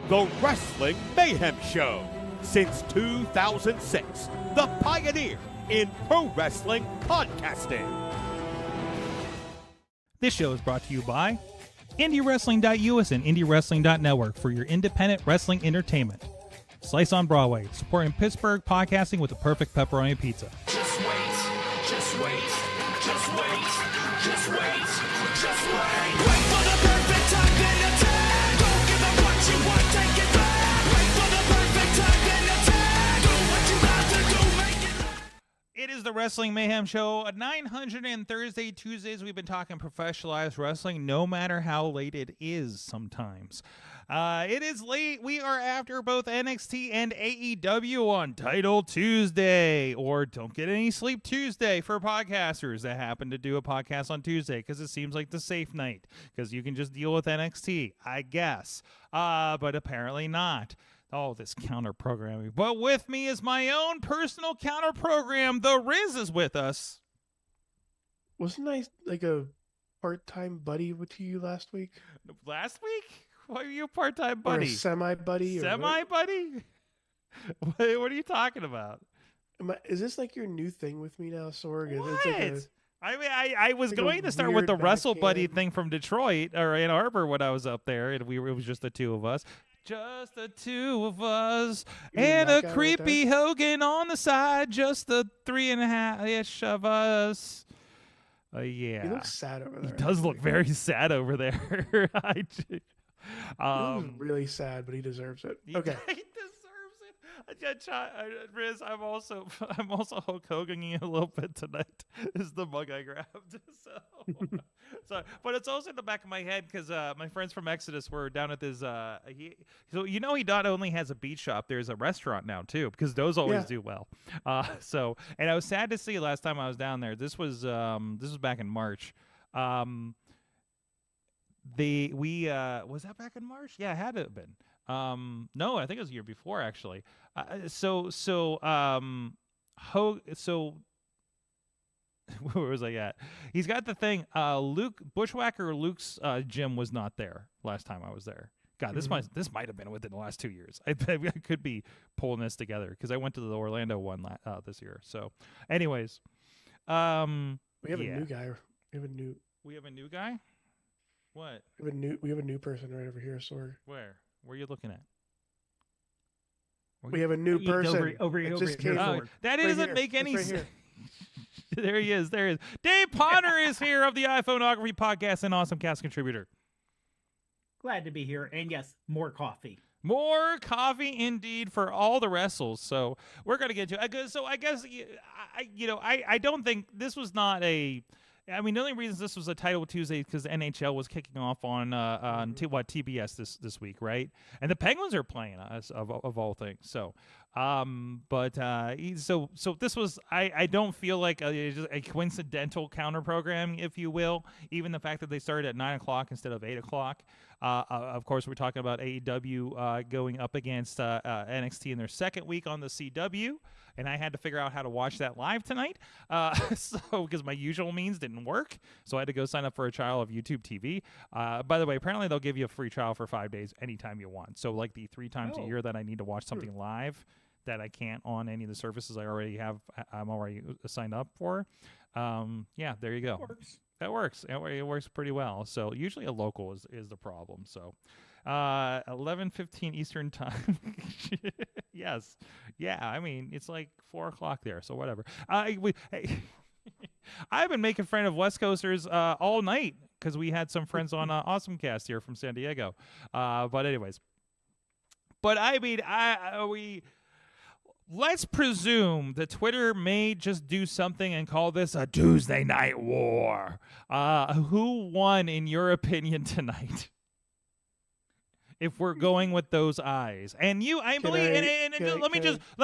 The Wrestling Mayhem Show. Since 2006, the pioneer in pro wrestling podcasting. This show is brought to you by IndyWrestling.us and IndyWrestling.network for your independent wrestling entertainment. Slice on Broadway, supporting Pittsburgh podcasting with the perfect pepperoni pizza. Just wait, just wait, just wait, just wait, just wait. Wait for the perfect time, then attack. Don't give up what you want, take it back. Wait for the perfect time, then attack. Do what you got to do, make it last. It is the Wrestling Mayhem Show. 900 and Thursday, Tuesdays, we've been talking professionalized wrestling, no matter how late it is sometimes. It is late. We are after both NXT and AEW on Title Tuesday, or Don't Get Any Sleep Tuesday for podcasters that happen to do a podcast on Tuesday, because it seems like the safe night, because you can just deal with NXT, I guess. But apparently not. Oh, this counter programming. But with me is my own personal counter program. The Riz is with us. Wasn't I like a part-time buddy with you last week? Last week? Why are you a part-time Or buddy? a semi-buddy? Semi-buddy? What are you talking about? Is this like your new thing with me now, Sorg? What? It's like I mean, I was like a going to start with the weird Wrestle Buddy backhand. thing from Detroit or Ann Arbor when I was up there, and it was just the two of us. Just the two of us. You mean And that a guy right creepy Hogan on the side. Just the 3.5-ish of us. Yeah. He looks sad over there. He does look actually. very sad over there. He looks really sad, but he deserves it. Okay. He deserves it. Riz, I'm also Hulk Hoganing a little bit tonight. Is the mug I grabbed. So, but it's also in the back of my head because my friends from Exodus were down at this. So he not only has a beach shop, there's a restaurant now too, because those always do well. And I was sad to see last time I was down there. This was back in March. Was that back in March? Yeah, it had to have been. No, I think it was a year before actually. Where was I at? He's got the thing. Bushwhacker Luke's gym was not there last time I was there. God, this might have been within the last 2 years. I could be pulling this together because I went to the Orlando one this year. So, anyways, we have a new guy. We have a new guy. What? We have a new person right over here. Sorry. Where are you looking at? We have a new person. Over here. That Right doesn't here. make any It's right sense. There he is. Dave Potter is here of the iPhoneography podcast and awesome cast contributor. Glad to be here. And yes, more coffee. More coffee indeed for all the wrestles. So we're going to get to. So I guess I don't think this was not a. I mean, the only reason this was a Title Tuesday because the NHL was kicking off on TBS this week, right? And the Penguins are playing us of all things. So, so this was I don't feel like a coincidental counter program, if you will. Even the fact that they started at 9:00 instead of 8:00. Of course, we're talking about AEW going up against NXT in their second week on the CW. And I had to figure out how to watch that live tonight. Because my usual means didn't work. So I had to go sign up for a trial of YouTube TV. By the way, apparently they'll give you a free trial for 5 days anytime you want. So like the 3 times a year that I need to watch something live that I can't on any of the services I'm already signed up for. Yeah, there you go. That works. It works pretty well. So usually a local is the problem. So 11:15 Eastern time. Yes. Yeah, I mean, it's like 4:00 there, so whatever. I've been making fun of West Coasters all night because we had some friends on Awesome Cast here from San Diego. But anyways. But I mean, let's presume that Twitter may just do something and call this a Tuesday Night War. Who won, in your opinion, tonight? If we're going with those eyes, and let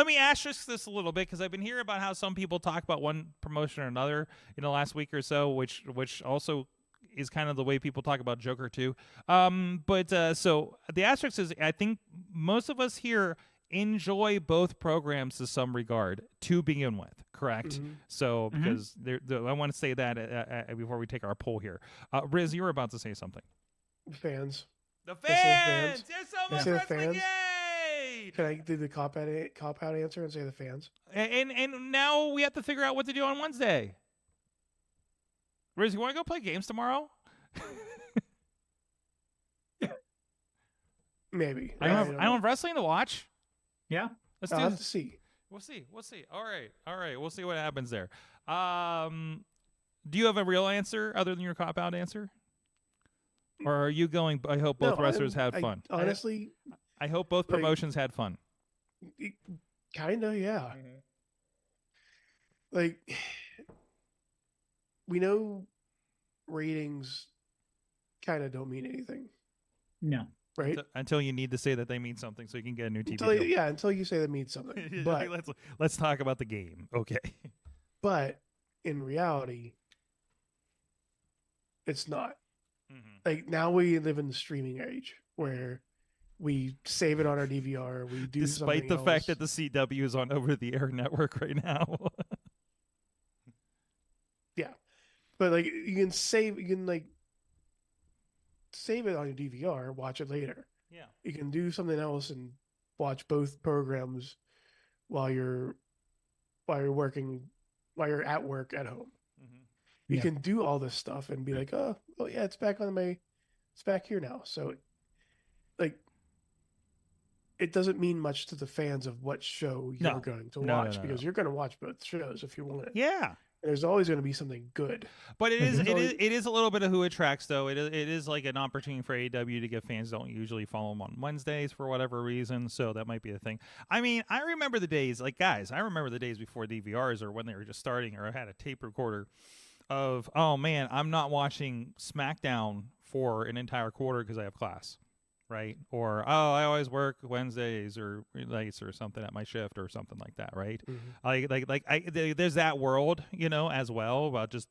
me asterisk this a little bit because I've been hearing about how some people talk about one promotion or another in the last week or so, which also is kind of the way people talk about Joker too. So the asterisk is, I think most of us here enjoy both programs to some regard to begin with, correct? Mm-hmm. So because I want to say that before we take our poll here. Riz, you were about to say something. Fans. The fans! Yes, so much the wrestling! fans? Yay! Can I do the cop out answer and say the fans? And now we have to figure out what to do on Wednesday. Riz, you want to go play games tomorrow? Maybe. I don't have wrestling to watch. Yeah. I'll have to see. We'll see. All right. We'll see what happens there. Do you have a real answer other than your cop out answer? Or are you going, I hope both wrestlers had fun? Honestly, I hope both promotions had fun. Kind of, yeah. Mm-hmm. Like, we know ratings kind of don't mean anything. No. Right? Until you need to say that they mean something so you can get a new TV deal. Yeah, until you say they mean something. But let's talk about the game. Okay. But in reality, it's not. Mm-hmm. Like, now we live in the streaming age where we save it on our DVR. We do despite the fact that the CW is on over-the-air network right now. Yeah, but like you can save it on your DVR, watch it later. Yeah, you can do something else and watch both programs while you're at work at home. You can do all this stuff and be like, oh yeah, it's back here now. So, like, it doesn't mean much to the fans of what show you're going to watch because you're going to watch both shows if you want it. Yeah, There's always going to be something good. But There's always- it is a little bit of who it tracks, though. It is like an opportunity for AEW to give fans don't usually follow them on Wednesdays for whatever reason. So that might be a thing. I mean, I remember the days, like guys, I remember the days before DVRs or when they were just starting or I had a tape recorder of, oh man, I'm not watching SmackDown for an entire quarter because I have class. Right. Or, oh, I always work Wednesdays or nights or something at my shift or something like that. Right. There's that world, as well about just,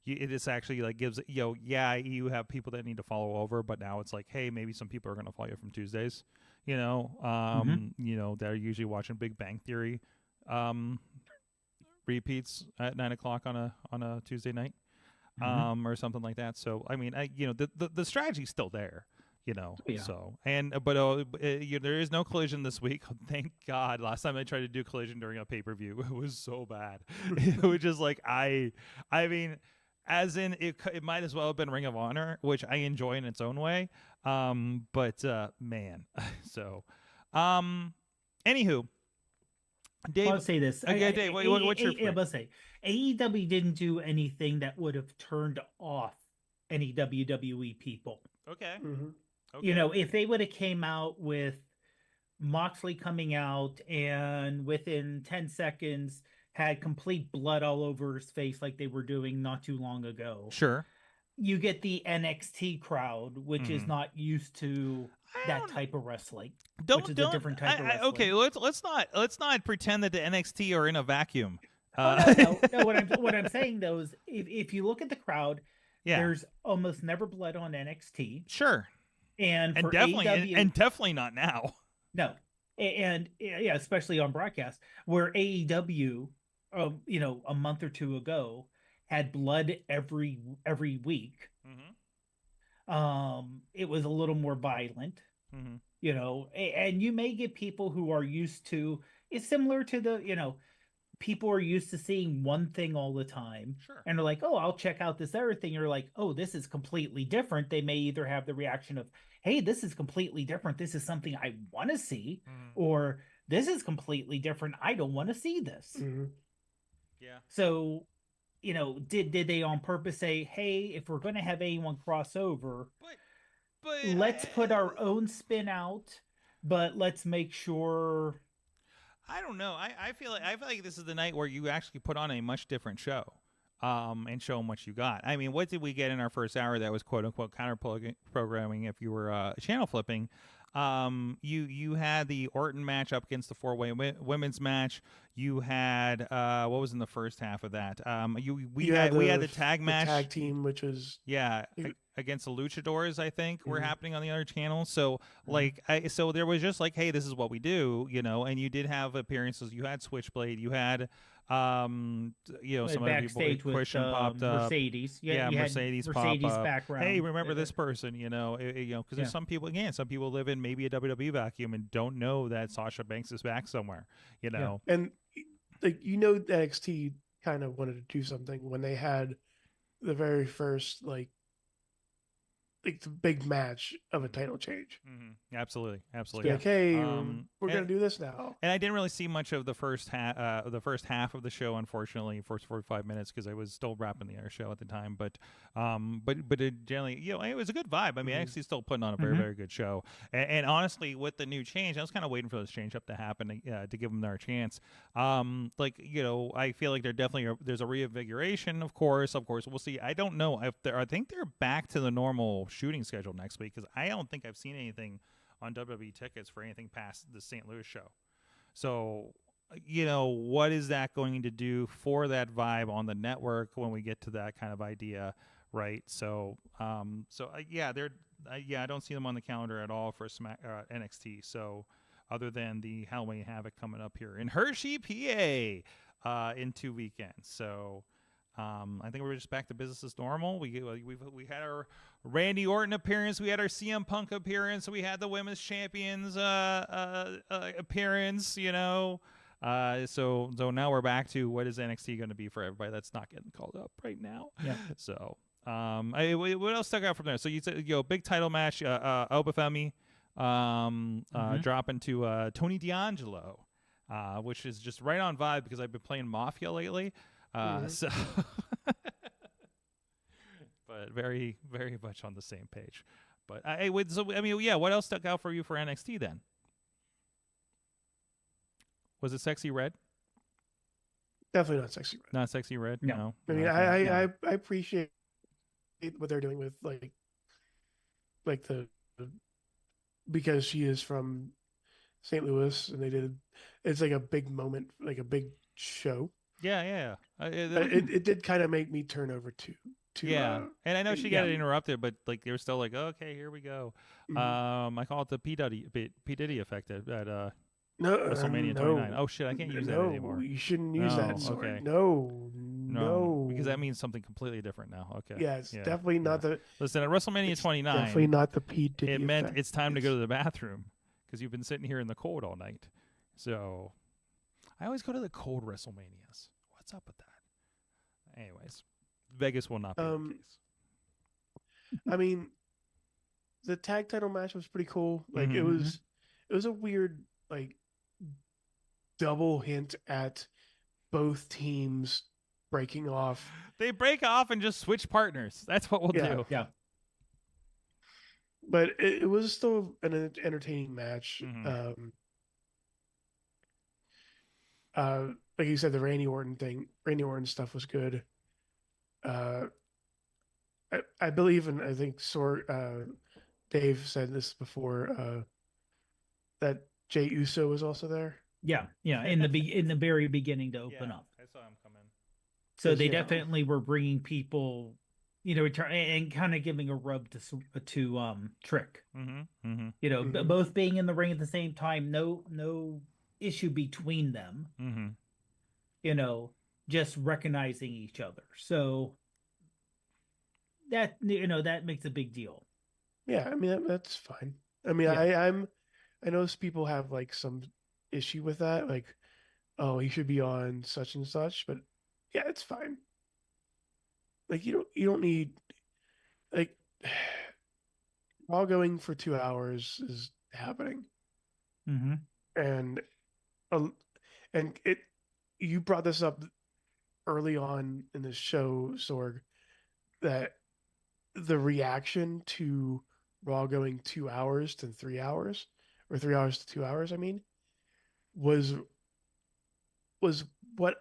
it just actually like gives, yeah, you have people that need to follow over, but now it's like, hey, maybe some people are going to follow you from Tuesdays, that are usually watching Big Bang Theory, repeats at 9:00 on a Tuesday night, or something like that. So, I mean, the strategy's still there. Yeah. So there is no Collision this week. Thank God. Last time I tried to do Collision during a pay-per-view, it was so bad. It was just like I mean, as in it might as well have been Ring of Honor, which I enjoy in its own way. But man, so anywho, Dave, I'll say this. Okay, Dave, what's your? I must say, AEW didn't do anything that would have turned off any WWE people. Okay. Mhm. Okay. If they would have came out with Moxley coming out and within 10 seconds had complete blood all over his face like they were doing not too long ago. Sure. You get the NXT crowd, which is not used to that type of wrestling. Which is a different type of wrestling. Okay, let's not pretend that the NXT are in a vacuum. No. What I'm saying though is if you look at the crowd, there's almost never blood on NXT. Sure. And for definitely AEW, and definitely not now. No. And yeah, especially on broadcast, where AEW, a month or two ago had blood every week. It was a little more violent. And you may get people who are used to. It's similar to the people are used to seeing one thing all the time. Sure. And they're like, oh, I'll check out this other thing. You're like, oh, this is completely different. They may either have the reaction of, hey, this is completely different. This is something I want to see. Or this is completely different. I don't want to see this. Yeah. So, did they on purpose say, hey, if we're going to have anyone cross over, but let's put our own spin out, but let's make sure... I don't know. I feel like this is the night where you actually put on a much different show, and show them what you got. I mean, what did we get in our first hour that was quote unquote counter programming? If you were channel flipping, you had the Orton match up against the 4-way women's match. You had what was in the first half of that? We had the tag match, tag team, which was against the Luchadors, I think, were happening on the other channel. So so there was just like, hey, this is what we do, and you did have appearances. You had Switchblade, you had some other people. Christian popped up. Mercedes, Mercedes pop up. Background. Hey, remember this person? Because there's some people live in maybe a WWE vacuum and don't know that Sasha Banks is back somewhere. And NXT kind of wanted to do something when they had the very first like the big match of a title change. Absolutely. Like, hey, we're gonna do this now. And I didn't really see much of the first half of the show, unfortunately, first 45 minutes, because I was still wrapping the other show at the time. But it generally, it was a good vibe. I mean, actually, still putting on a very, very good show. And honestly, with the new change, I was kind of waiting for this change up to happen to give them their chance. I feel like there's a reinvigoration. Of course, we'll see. I don't know if I think they're back to the normal shooting schedule next week, because I don't think I've seen anything on WWE tickets for anything past the St. Louis show. So, what is that going to do for that vibe on the network when we get to that kind of idea, right? So, I don't see them on the calendar at all for NXT. So, other than the Halloween Havoc coming up here in Hershey, PA, in 2 weekends. So, I think we're just back to business as normal. We had our Randy Orton appearance, we had our CM Punk appearance, we had the Women's Champions appearance. So now we're back to what is NXT going to be for everybody that's not getting called up right now. Yeah. So what else stuck out from there? So you said big title match, Obafemi dropping to Tony D'Angelo, which is just right on vibe because I've been playing Mafia lately. So, but very, very much on the same page. But I would. So I mean, yeah. What else stuck out for you for NXT then? Was it Sexy Red? Definitely not Sexy Red. Not Sexy Red. No. No. I mean, Not a fan? I appreciate what they're doing with like the because she is from St. Louis and it's like a big moment, like a big show. Yeah. It did kind of make me turn over to yeah, and I know she got yeah. interrupted, but like they were still like, okay, here we go. I call it the P Diddy effect at no, WrestleMania 29. Oh shit, I can't use that anymore. You shouldn't use that. No, Sword. okay. No, because that means something completely different now. Okay. Yeah, it's definitely not the. Listen, at WrestleMania 29, definitely not the P Diddy it meant effect. it's time to go to the bathroom because you've been sitting here in the cold all night. So I always go to the cold WrestleManias. What's up with that? Anyways, Vegas will not be the case. I mean, the tag title match was pretty cool. Like Mhm. it was a weird like double hint at both teams breaking off. They break off and just switch partners. That's what we'll do. Yeah. But it was still an entertaining match. Mhm. Like you said, the Randy Orton stuff was good. I believe, and I think Dave said this before, that Jey Uso was also there. Yeah. In the very beginning to open up. I saw him come in. So they Yeah. definitely were bringing people, and kind of giving a rub to Trick. Both being in the ring at the same time, no issue between them. Just recognizing each other. So that that makes a big deal. Yeah, I mean that's fine. I mean, Yeah. I know people have like some issue with that, like, oh, he should be on such and such, but yeah, it's fine. Like you don't need like all going for 2 hours is happening, Mm-hmm. and you brought this up early on in the show, Sorg, that the reaction to Raw going 2 hours to 3 hours, or 3 hours to 2 hours, I mean, was what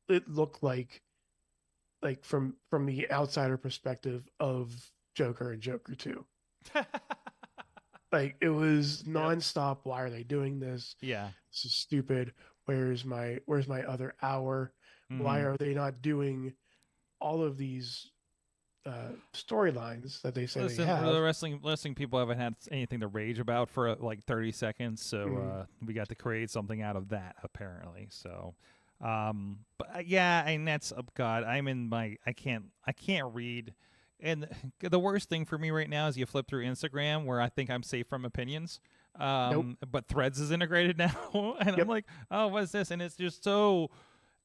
it looked like from the outsider perspective of Joker and Joker 2. Like it was nonstop. Why are they doing this? Yeah. This is stupid. Where's my other hour? Why are they not doing all of these storylines that they say Listen, they have? the wrestling people haven't had anything to rage about for like 30 seconds, so we got to create something out of that apparently. So, but yeah, and that's God. I'm in my I can't read. And the worst thing for me right now is you flip through Instagram where I think I'm safe from opinions. But Threads is integrated now, and I'm like, oh, what's this? And it's just so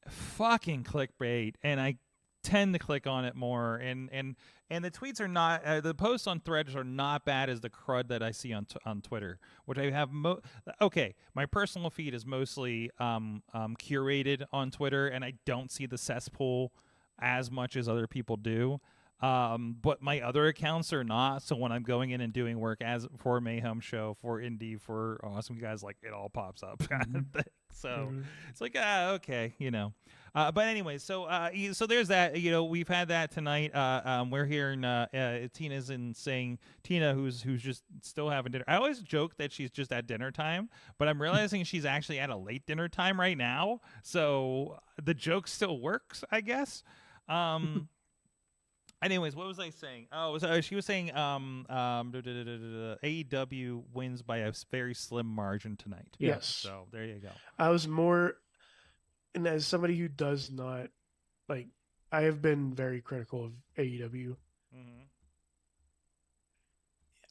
fucking clickbait, and I tend to click on it more. And the tweets are not, the posts on Threads are not bad as the crud that I see on Twitter, which I have. Okay, my personal feed is mostly curated on Twitter, and I don't see the cesspool as much as other people do. But my other accounts are not. So when I'm going in and doing work as for Mayhem Show, for Indie, for awesome guys, like it all pops up kind of thing. So it's like, okay, But anyway, so there's that. We've had that tonight. We're hearing Tina's saying Tina, who's just still having dinner. I always joke that she's just at dinner time, but I'm realizing she's actually at a late dinner time right now. So the joke still works, I guess. Anyways, what was I saying? Oh, she was saying AEW wins by a very slim margin tonight. Yes. So there you go. I was more, and as somebody who does not like, I have been very critical of AEW.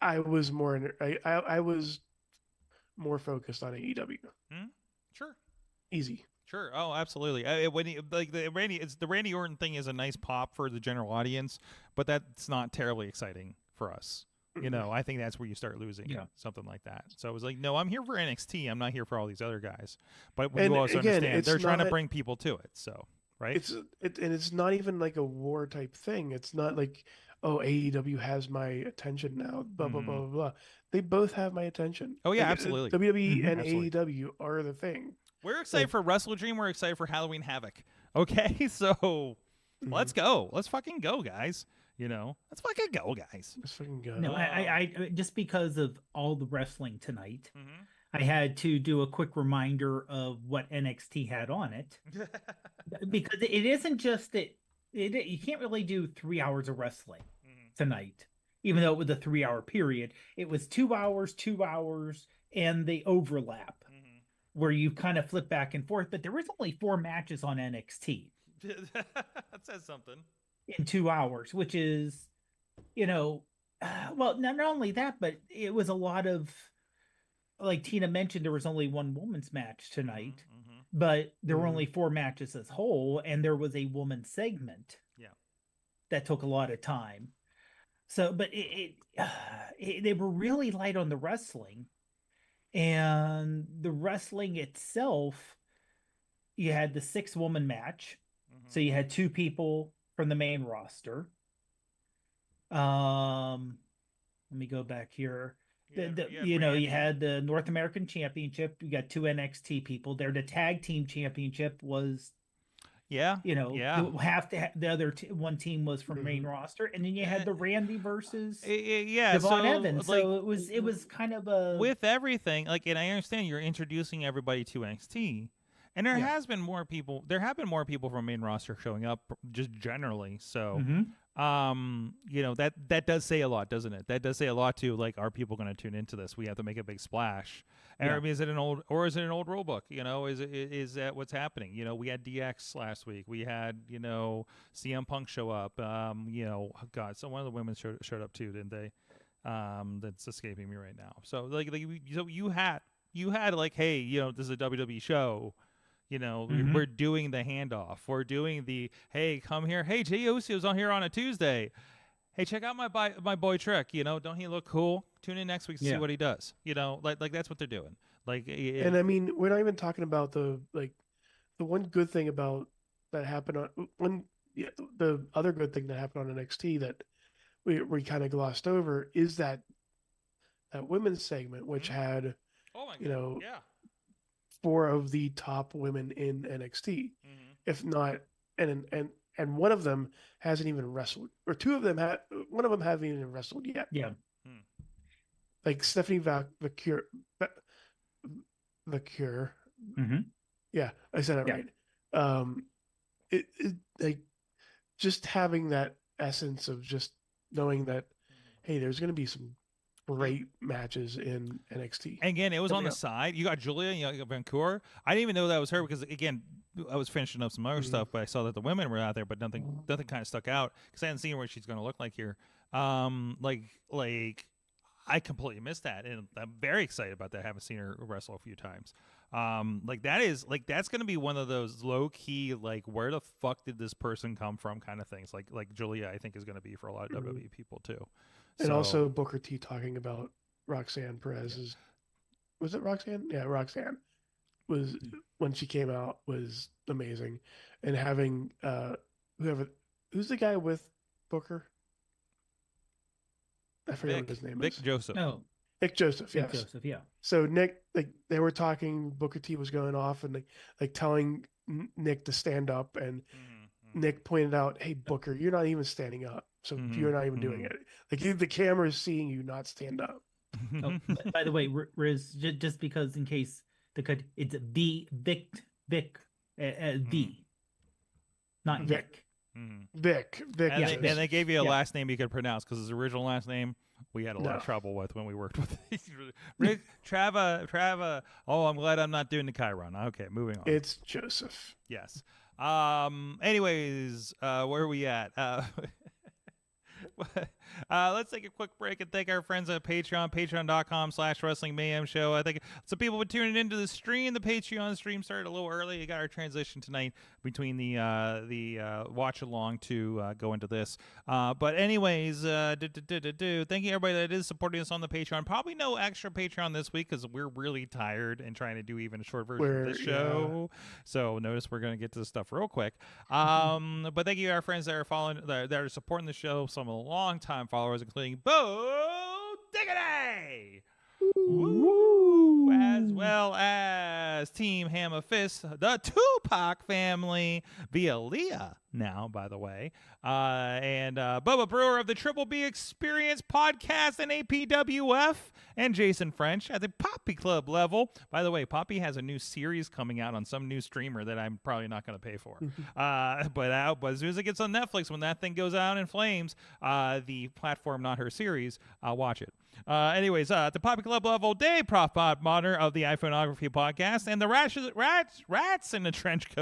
I was more I was more focused on AEW. Sure. Easy. Sure. Oh, absolutely. When the Randy Orton thing is a nice pop for the general audience, but that's not terribly exciting for us. I think that's where you start losing something like that. So I was like, no, I'm here for NXT. I'm not here for all these other guys. But you also understand they're trying to bring people to it. So right? And it's not even like a war type thing. It's not like, oh, AEW has my attention now, blah blah blah blah blah. They both have my attention. Oh yeah, Like, absolutely. WWE and Absolutely. AEW are the thing. We're excited for Wrestle Dream. We're excited for Halloween Havoc. Okay, so let's Mm-hmm. go. Let's fucking go, guys. Let's fucking go, guys. Let's fucking go. No, I just because of all the wrestling tonight, Mhm. I had to do a quick reminder of what NXT had on it because it isn't just that you can't really do 3 hours of wrestling tonight, even though it was a 3 hour period. It was 2 hours, and the overlap where you kind of flip back and forth. But there was only 4 matches on NXT That says something. in 2 hours, which is, well, not only that, but it was a lot of, like Tina mentioned, there was only one women's match tonight, but there were only 4 matches as whole, and there was a woman segment. Yeah. That took a lot of time. So, but they were really light on the wrestling, and the wrestling itself, you had the 6-woman match. So you had 2 people from the main roster. Let me go back here. You had the North American Championship. You got 2 NXT people there. The tag team championship was, half the other one team was from main roster, and then you had the Randy versus Devon Evans. So it was kind of a with everything. And I understand you're introducing everybody to NXT, and there has been more people. There have been more people from main roster showing up, just generally. So. That does say a lot, doesn't it? That does say a lot to are people going to tune into this? We have to make a big splash. And is it an old rule book? Is that what's happening? We had DX last week. We had CM Punk show up. God, so one of the women showed up too, didn't they? That's escaping me right now. So so you had hey, this is a WWE show. We're doing the handoff. We're doing the, hey, come here. Hey, Jey Uso's on here on a Tuesday. Hey, check out my boy Trick. Don't he look cool? Tune in next week to see what he does. That's what they're doing. And I mean, we're not even talking about the one good thing about that happened on the other good thing that happened on NXT that we kind of glossed over is that women's segment, which had, oh my God. 4 of the top women in NXT, if not, and one of them hasn't even wrestled, or 2 of them one of them haven't even wrestled yet. Yeah. Like Stephanie Vacure. Yeah, I said it right. It like just having that essence of just knowing that, hey, there's going to be some great matches in NXT. Again, it was on the side. You got Julia, you got Vancouver. I didn't even know that was her because, again, I was finishing up some other stuff, but I saw that the women were out there, but nothing kind of stuck out because I hadn't seen what she's going to look like here. I completely missed that, and I'm very excited about that. I haven't seen her wrestle a few times. That's going to be one of those low key, where the fuck did this person come from kind of things. Like Julia, I think is going to be for a lot of WWE people too. And also Booker T talking about Roxanne Perez's, was it Roxanne? Yeah, Roxanne was, when she came out, was amazing. And having who's the guy with Booker? I forget what his name is. Vic Joseph. No. Nick Joseph, yes. Nick Joseph, yeah. So Nick, they were talking, Booker T was going off and telling Nick to stand up, and Nick pointed out, hey, Booker, you're not even standing up. So you're not even doing it. The camera is seeing you not stand up. Oh, by the way, Riz, just because in case it's Vic, not Vic. Vic. And they gave you a last name you could pronounce because his original last name we had a lot of trouble with when we worked with Rick Trava. Oh, I'm glad I'm not doing the Chiron. Okay, moving on. It's Joseph. Yes. Anyways, where are we at? Let's take a quick break and thank our friends at Patreon, patreon.com/Wrestling Mayhem Show. I think some people were tuning into the stream. The Patreon stream started a little early. You got our transition tonight between the watch along to go into this. But anyways, thank you everybody that is supporting us on the Patreon. Probably no extra Patreon this week because we're really tired and trying to do even a short version of this show. So notice we're going to get to the stuff real quick. But thank you to our friends that are following, that are supporting the show. Some of the long-time followers, including Bo Diggity, woo, as well as Team Hammer Fist, the Tupac family, via Leah now, by the way, and Bubba Brewer of the Triple B Experience podcast and APWF, and Jason French at the Poppy Club level. By the way, Poppy has a new series coming out on some new streamer that I'm probably not going to pay for. But as soon as it gets on Netflix, when that thing goes out in flames, the platform, not her series, I'll watch it. Anyways, at the Poppy Club level, Dave Profbot Modder of the iPhoneography podcast, and the rats in a trench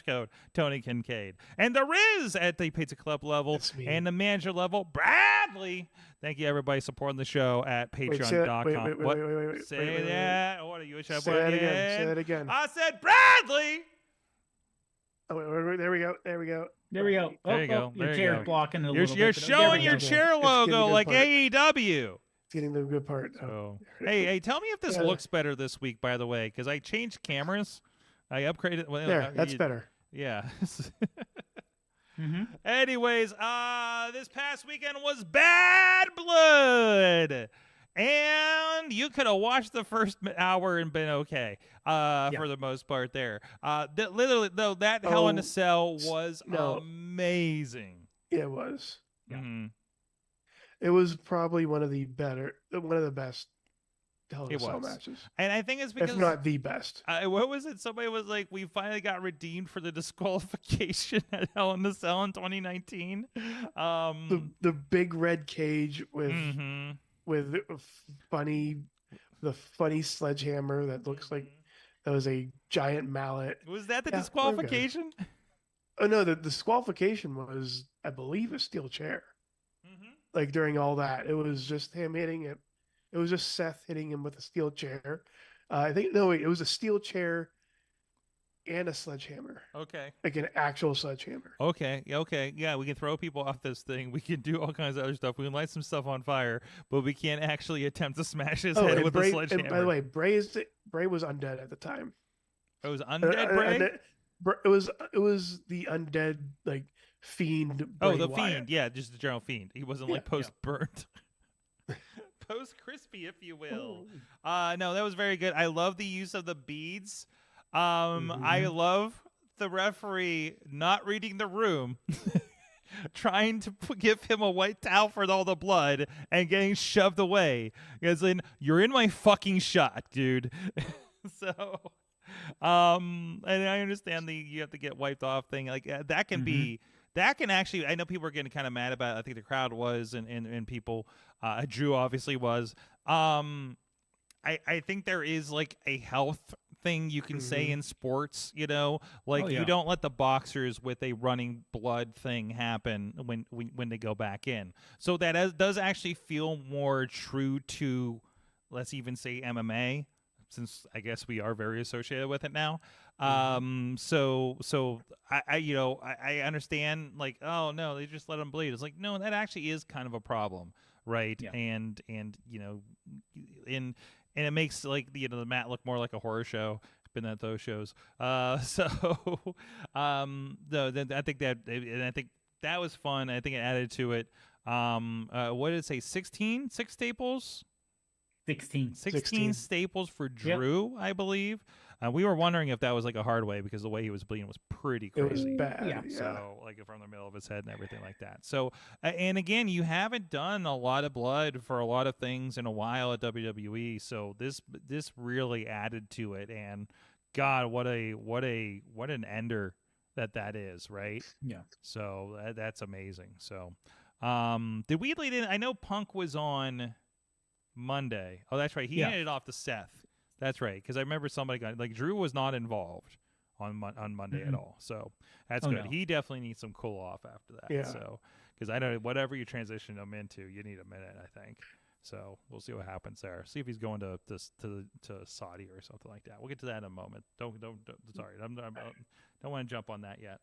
coat, Tony Kincaid, and the Riz at the Pizza Club level, and the manager level, Bradley. Thank you, everybody, supporting the show at patreon.com. Wait. Say that. What are you? Say it again. I said Bradley. Oh, wait, there we go. There we go. There you go. Your There you chair's go. blocking it a little bit. You're but showing there your we go. chair logo like part. AEW. It's getting the good part. So, hey, tell me if this looks better this week, by the way, because I changed cameras. I upgraded. Well, there, that's better. Yeah. Anyways, this past weekend was Bad Blood. And you could have watched the first hour and been okay, for the most part there. Literally, though, that Hell in a Cell was amazing. It was. Mm-hmm. It was probably one of the best Hell in a Cell was. matches. And I think it's because, if not the best. What was it? Somebody was like, we finally got redeemed for the disqualification at Hell in a Cell in 2019. The big red cage with the funny sledgehammer that looks like that was a giant mallet. Was that the disqualification? Oh no, the disqualification was, I believe, a steel chair. Like during all that, it was just him hitting it. It was just Seth hitting him with a steel chair. It was a steel chair and a sledgehammer. Okay. Like an actual sledgehammer. Okay. Yeah, we can throw people off this thing. We can do all kinds of other stuff. We can light some stuff on fire, but we can't actually attempt to smash his head with a sledgehammer. And by the way, Bray was undead at the time. It was undead Bray? It was the undead, like, fiend Bray the Wyatt. fiend. Yeah, just the general fiend. He wasn't like post-burnt. Post-crispy, if you will. No, that was very good. I love the use of the beads. I love the referee not reading the room, trying to give him a white towel for all the blood and getting shoved away. Because then you're in my fucking shot, dude. So, and I understand you have to get wiped off thing. Like that can be. That can actually, I know people are getting kind of mad about it. I think the crowd was, and people, Drew obviously was. I think there is like a health thing you can say in sports, you don't let the boxers with a running blood thing happen when they go back in. So that does actually feel more true to, let's even say, MMA, since I guess we are very associated with it now. So I understand, like, oh no, they just let them bleed. It's like, no, that actually is kind of a problem, right? Yeah. And it makes, like, the mat look more like a horror show. Been at those shows. I think that was fun. I think it added to it. What did it say? 16 staples? 16 staples for Drew, I believe. We were wondering if that was like a hard way because the way he was bleeding was pretty crazy. It was bad. Yeah. So like from the middle of his head and everything like that. So and again, you haven't done a lot of blood for a lot of things in a while at WWE. So this really added to it. And God, what an ender that is, right? Yeah. So that's amazing. So did we lead in? I know Punk was on Monday. Oh, that's right. He handed it off to Seth. That's right, because I remember somebody Drew was not involved on Monday at all. So that's good. No. He definitely needs some cool off after that. Yeah. So because I don't whatever you transition him into, you need a minute, I think. So we'll see what happens there. See if he's going to Saudi or something like that. We'll get to that in a moment. Don't sorry, I don't want to jump on that yet.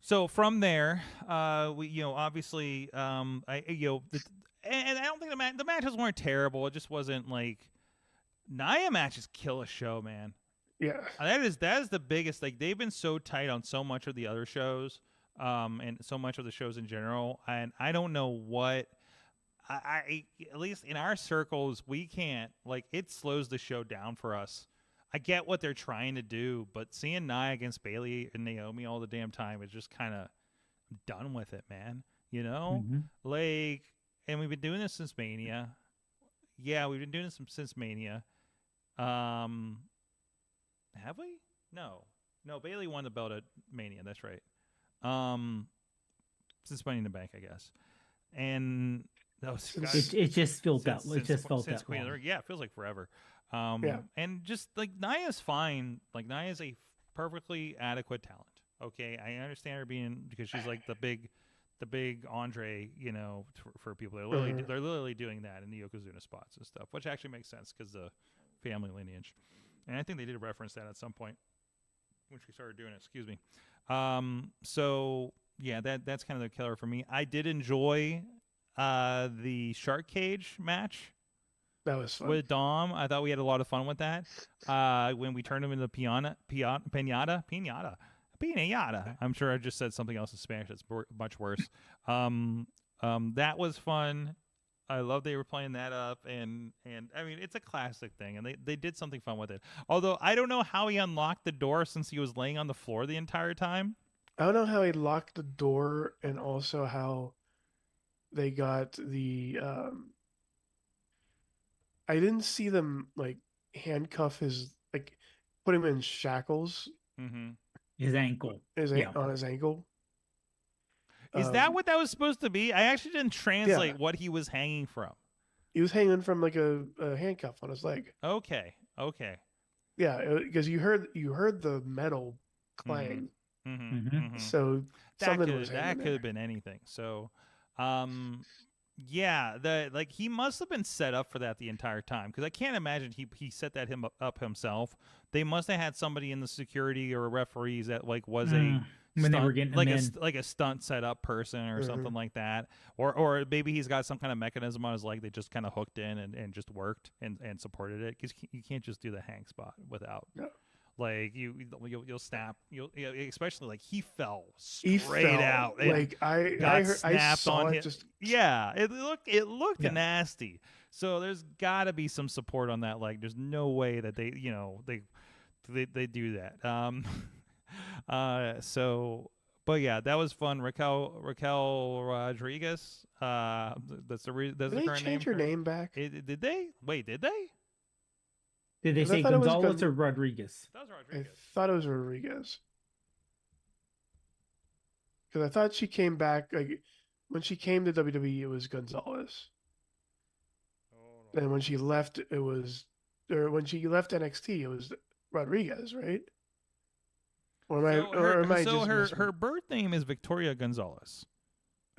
So from there, we obviously and I don't think the matches weren't terrible. It just wasn't like Nia matches kill a show, man. Yeah, that is the biggest. Like they've been so tight on so much of the other shows, and so much of the shows in general. And I don't know what I at least in our circles we can't like it slows the show down for us. I get what they're trying to do, but seeing Nia against Bayley and Naomi all the damn time is just kind of done with it, man. Like, and we've been doing this since Mania. Yeah, we've been doing this since Mania. Have we? No, Bayley won the belt at Mania. That's right. Since Money in the Bank, I guess. And it just felt that. It just felt that. Queen of the Ring. Yeah, it feels like forever. And just like Nia's fine. Like Nia's a perfectly adequate talent. Okay, I understand her being because she's like the big Andre. For people, they're literally doing that in the Yokozuna spots and stuff, which actually makes sense because the family lineage. And I think they did reference that at some point when she started doing it. Excuse me. So yeah, that's kind of the killer for me. I did enjoy the Shark Cage match. that was fun. With Dom. I thought we had a lot of fun with that. When we turned him into pinata. I'm sure I just said something else in Spanish that's much worse. That was fun. I love they were playing that up, and I mean it's a classic thing, and they did something fun with it. Although I don't know how he unlocked the door since he was laying on the floor the entire time. I don't know how he locked the door, and also how they got the. I didn't see them like handcuff his put him in shackles. Mm-hmm. His ankle. On his ankle. Is that what that was supposed to be? I actually didn't translate what he was hanging from. He was hanging from like a handcuff on his leg. Okay. Yeah, because you heard the metal clang. Mm-hmm. Mm-hmm. Mm-hmm. So that could have been anything. So, yeah, he must have been set up for that the entire time because I can't imagine he set that up himself. They must have had somebody in the security or referees that was a when stunt, they were getting like a stunt setup person or something like that, or maybe he's got some kind of mechanism on his leg that just kind of hooked in and just worked and supported it because you can't just do the hang spot without. No. Like you'll snap. Especially like he fell straight out. Like I saw it. Yeah, it looked nasty. So there's got to be some support on that leg. There's no way that they do that. But yeah, that was fun. Raquel Rodriguez. That's the current name. Did they change her name back? Did they? Wait, did they? Did they say Gonzalez or Rodriguez? That was Rodriguez. I thought it was Rodriguez. Because I thought she came back when she came to WWE, it was Gonzalez. Oh, no. And when she left, when she left NXT, it was Rodriguez, right? Her birth name is Victoria Gonzalez.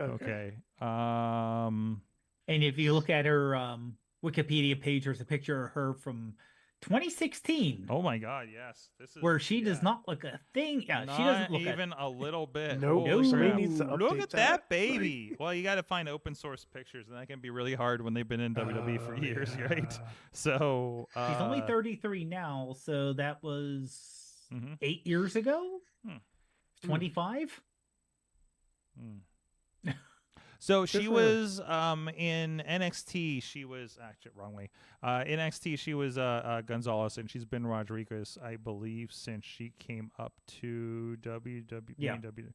Okay. And if you look at her Wikipedia page, there's a picture of her from 2016. Oh my God! Yes, this is where she does not look a thing. Yeah, not she doesn't look even a little bit. No, look at that baby. Well, you got to find open source pictures, and that can be really hard when they've been in WWE for years, right? So she's only 33 now, so that was 8 years ago. 25. So she was in NXT. She was actually wrong way. NXT. She was Gonzalez, and she's been Rodriguez, I believe, since she came up to WWE.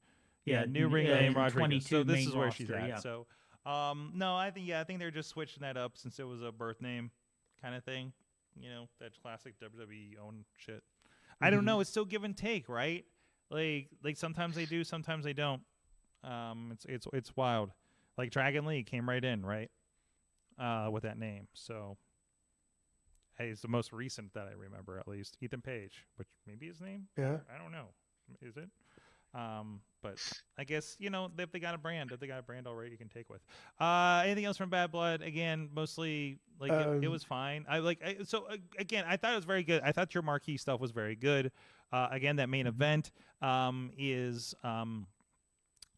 New ring name Rodriguez. So this is where she's at. Yeah. So, no, I think they're just switching that up since it was a birth name kind of thing. That classic WWE own shit. I don't know. It's still give and take, right? Like sometimes they do, sometimes they don't. It's wild. Like Dragon Lee came right in, right? With that name. So it's the most recent that I remember, at least. Ethan Page, which maybe his name? Yeah. I don't know. Is it? but I guess if they got a brand, already, you can take with. Anything else from Bad Blood? Again, mostly like it was fine. Again, I thought it was very good. I thought your marquee stuff was very good. Again, that main event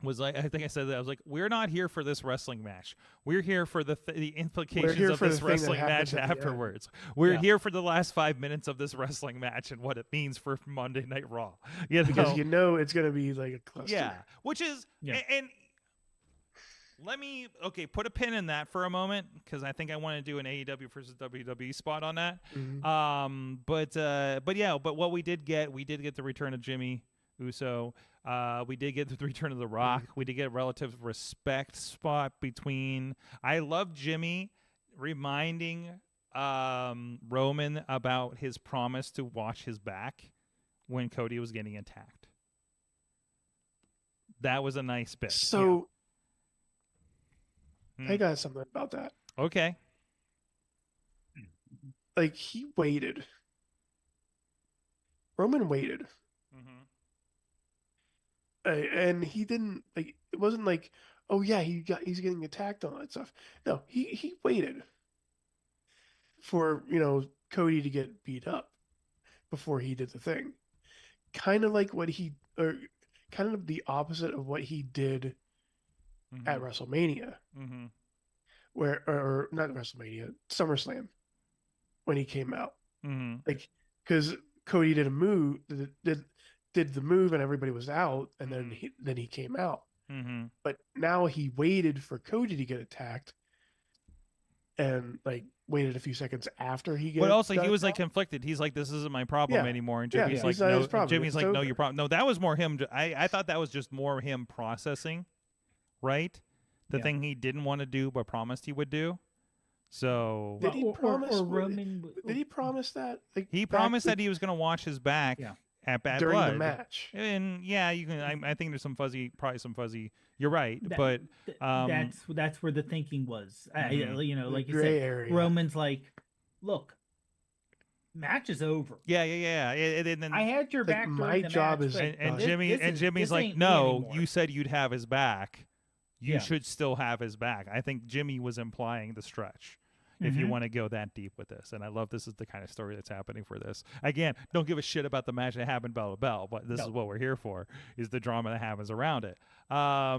was like, I think I said that, I was like, we're not here for this wrestling match. We're here for the implications of this wrestling match afterwards. We're here for the last 5 minutes of this wrestling match and what it means for Monday Night Raw. Because it's going to be like a cluster. Yeah, which is and let me put a pin in that for a moment, because I think I want to do an AEW versus WWE spot on that. But what we did get the return of Jimmy Uso. We did get the return of The Rock. We did get a relative respect spot between. I love Jimmy reminding Roman about his promise to watch his back when Cody was getting attacked. That was a nice bit. So I got something about that. Okay. Like, he waited. Roman waited. And he didn't, like, it wasn't like, oh yeah, he's getting attacked and all that stuff. No, he waited for, Cody to get beat up before he did the thing. Kind of like kind of the opposite of what he did at WrestleMania. Or not WrestleMania, SummerSlam, when he came out. Like, because Cody did a move, did the move, and everybody was out, and then he came out. But now he waited for Cody to get attacked, and like waited a few seconds after he got. But also he was like conflicted. He's like, "This isn't my problem anymore," and Jimmy's like, "No." Jimmy's like, "No, your problem." No, that was more him. I thought that was just more him processing, right? The thing he didn't want to do but promised he would do. So did he promise? Did he promise that? Like, he promised that he was going to watch his back. At Bad during Blood. The match. And you can. I think there's probably some fuzzy. You're right, but that's where the thinking was. Like you gray said, area. Roman's like, look, match is over. Yeah. And then I had your back. My job is, and Jimmy's like, no, you said you'd have his back. You should still have his back. I think Jimmy was implying the stretch. If you want to go that deep with this. And I love this is the kind of story that's happening for this. Again, don't give a shit about the match that happened bell to bell, but this is what we're here for, is the drama that happens around it. But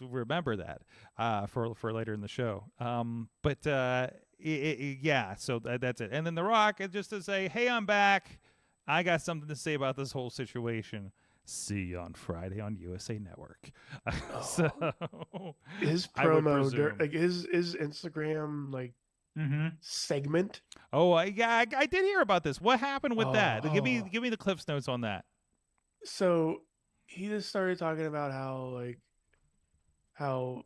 remember that for later in the show. So that's it. And then The Rock, just to say, hey, I'm back. I got something to say about this whole situation. See you on Friday on USA Network. So his promo, like his Instagram segment. Oh, I did hear about this. What happened with that? Give me the Cliff's notes on that. So he just started talking about how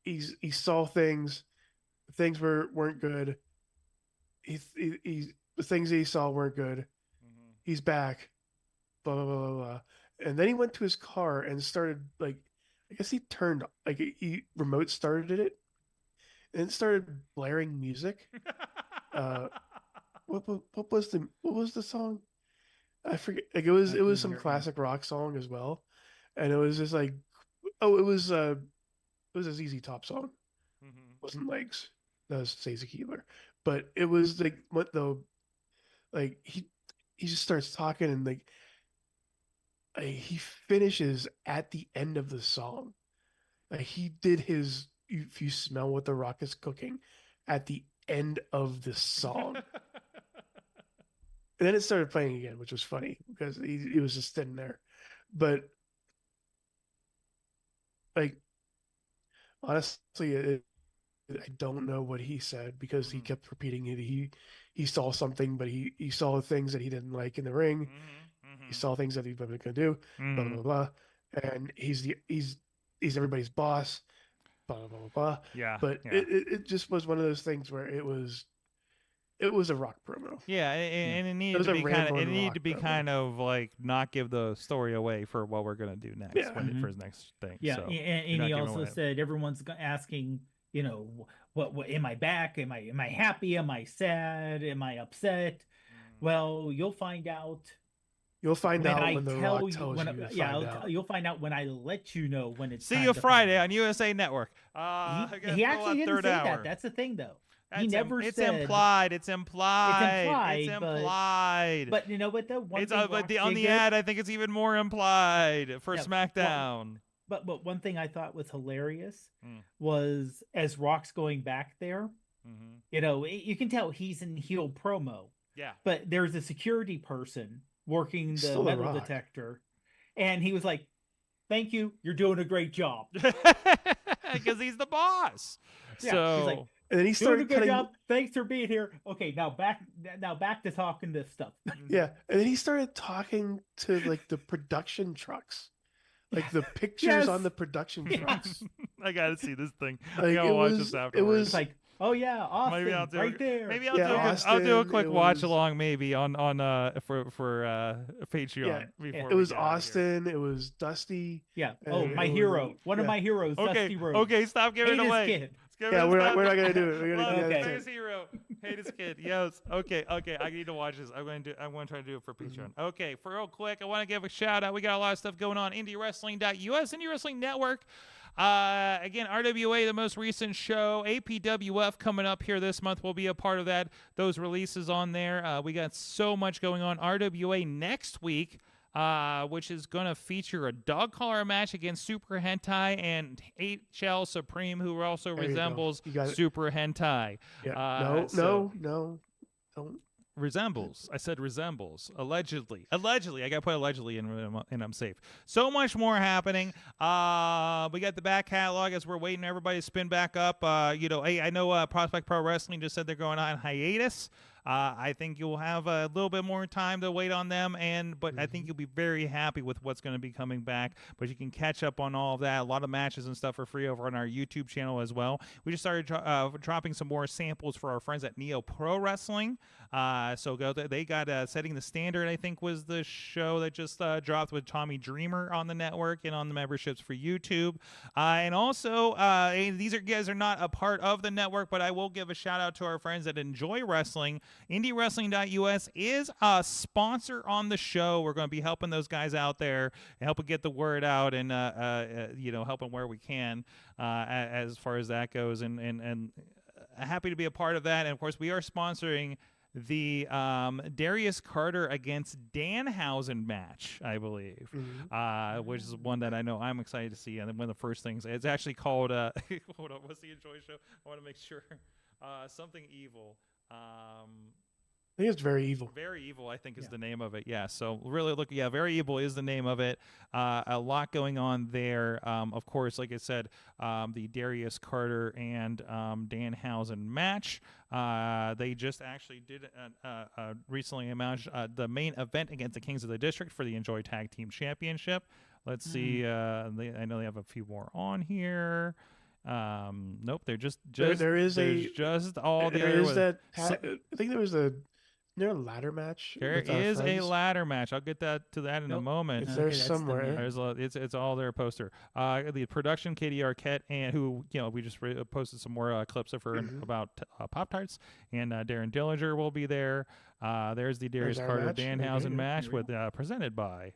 he saw things weren't good. He the things that he saw weren't good. He's back. Blah, blah, blah, blah, blah. And then he went to his car and started, like, I guess he turned, like, he remote started it and then started blaring music. What was the song? I forget. Like, it was some classic rock song as well. And it was just like, it was a ZZ Top song. It wasn't Legs. That was Stacey Keebler. But it was like, he just starts talking, and like, he finishes at the end of the song. Like, he did his "If You Smell What the Rock Is Cooking" at the end of the song. And then it started playing again, which was funny because he was just sitting there. But like, honestly, I don't know what he said because he kept repeating it. He saw something, but he saw things that he didn't like in the ring. He saw things that he wasn't going to do, blah, blah, blah. And he's everybody's boss, blah, blah, blah, blah. Yeah. But it just was one of those things where it was a Rock promo. Yeah, and it needed to be kind of like not give the story away for what we're going to do next for his next thing. Yeah, so and he also said everyone's asking, what am I back? Am I happy? Am I sad? Am I upset? Well, you'll find out. You'll find when out I when The tell Rock you, tells when you to yeah, find out. you'll find out when I let you know when it's. See time you to find Friday out. on USA Network. He I actually didn't third say hour. that. That's the thing, though. He That's never it's said. implied. It's implied. It's implied, but- implied. But you know what? Though one It's thing but Rock on did the good- ad, I think it's even more implied for Yeah, SmackDown. But one thing I thought was hilarious Mm. was as Rock's going back there, Mm-hmm. you know, you can tell he's in heel promo, Yeah. but there's a security person working the Still The metal Rock. detector, and he was like, "Thank you, you're doing a great job." Because he's the boss. Yeah, so he's like, And then he "Doing a started good cutting. job. Thanks for being here." Okay, now back to talking this stuff. Yeah, and then he started talking to like the production trucks, like the pictures Yes. on the production trucks. I gotta see this thing. I Like, gotta it watch was- this it afterwards. It's like, oh yeah, Austin, Maybe I'll do right there. Maybe I'll Yeah, do I'll do a Austin, quick it watch was- along maybe on Patreon Yeah, before It we was get out of here. Austin. It was Dusty. Yeah. And Oh, it my was- hero. One of yeah. my heroes, Okay, Dusty Rhodes. okay, stop giving Hate it his away. kid. Yeah, we're not gonna do it. We're gonna Love do Okay. that. his hero. Hate his kid. Yes. Okay. I need to watch this. I'm going to try to do it for Patreon. Okay. For real quick, I want to give a shout out. We got a lot of stuff going on. IndyWrestling.us, Indie Wrestling Network. Again, RWA, the most recent show. APWF coming up here this month. We'll be a part of that. Those releases on there. We got so much going on. RWA next week. Which is going to feature a dog collar match against Super Hentai and HL Supreme, who also There you go. resembles You got it. Super Hentai. Yeah. So- No. Don't. Resembles. I said resembles. Allegedly. I got to put allegedly in and I'm safe. So much more happening. We got the back catalog as we're waiting everybody to spin back up. Hey, I know Prospect Pro Wrestling just said they're going on hiatus. I think you'll have a little bit more time to wait on them, but I think you'll be very happy with what's going to be coming back. But you can catch up on all of that. A lot of matches and stuff for free over on our YouTube channel as well. We just started dropping some more samples for our friends at Neo Pro Wrestling. So go there. They got Setting the Standard, I think, was the show that just dropped with Tommy Dreamer on the network and on the memberships for YouTube. And also, these guys are not a part of the network, but I will give a shout out to our friends that enjoy wrestling. IndyWrestling.us is a sponsor on the show. We're going to be helping those guys out there and helping get the word out and helping where we can as far as that goes. And happy to be a part of that. And of course, we are sponsoring the Darius Carter against Danhausen match, I believe, which is one that I know I'm excited to see. And then one of the first things, it's actually called, hold on, what's the Enjoy show? I want to make sure. Something Evil. I think it's Very Evil. Very Evil, I think, is the name of it. Yeah, so really look, Very Evil is the name of it. A lot going on there. Of course, like I said, the Darius Carter and Danhausen match. They just actually did recently announced the main event against the Kings of the District for the Enjoy Tag Team Championship. Let's see. I know they have a few more on here. Nope, they're just There is just all there there is was. that. I think there was a ladder match. There with our is a friends? ladder match. I'll get to that in a Nope. moment. It's Okay, there that's the somewhere. main- There's it's all their poster. The production, Katie Arquette, and who we just posted some more clips of her about Pop Tarts, and Darren Dillinger will be there. There's the Darius our Carter match. Danhausen Okay. match with sponsored by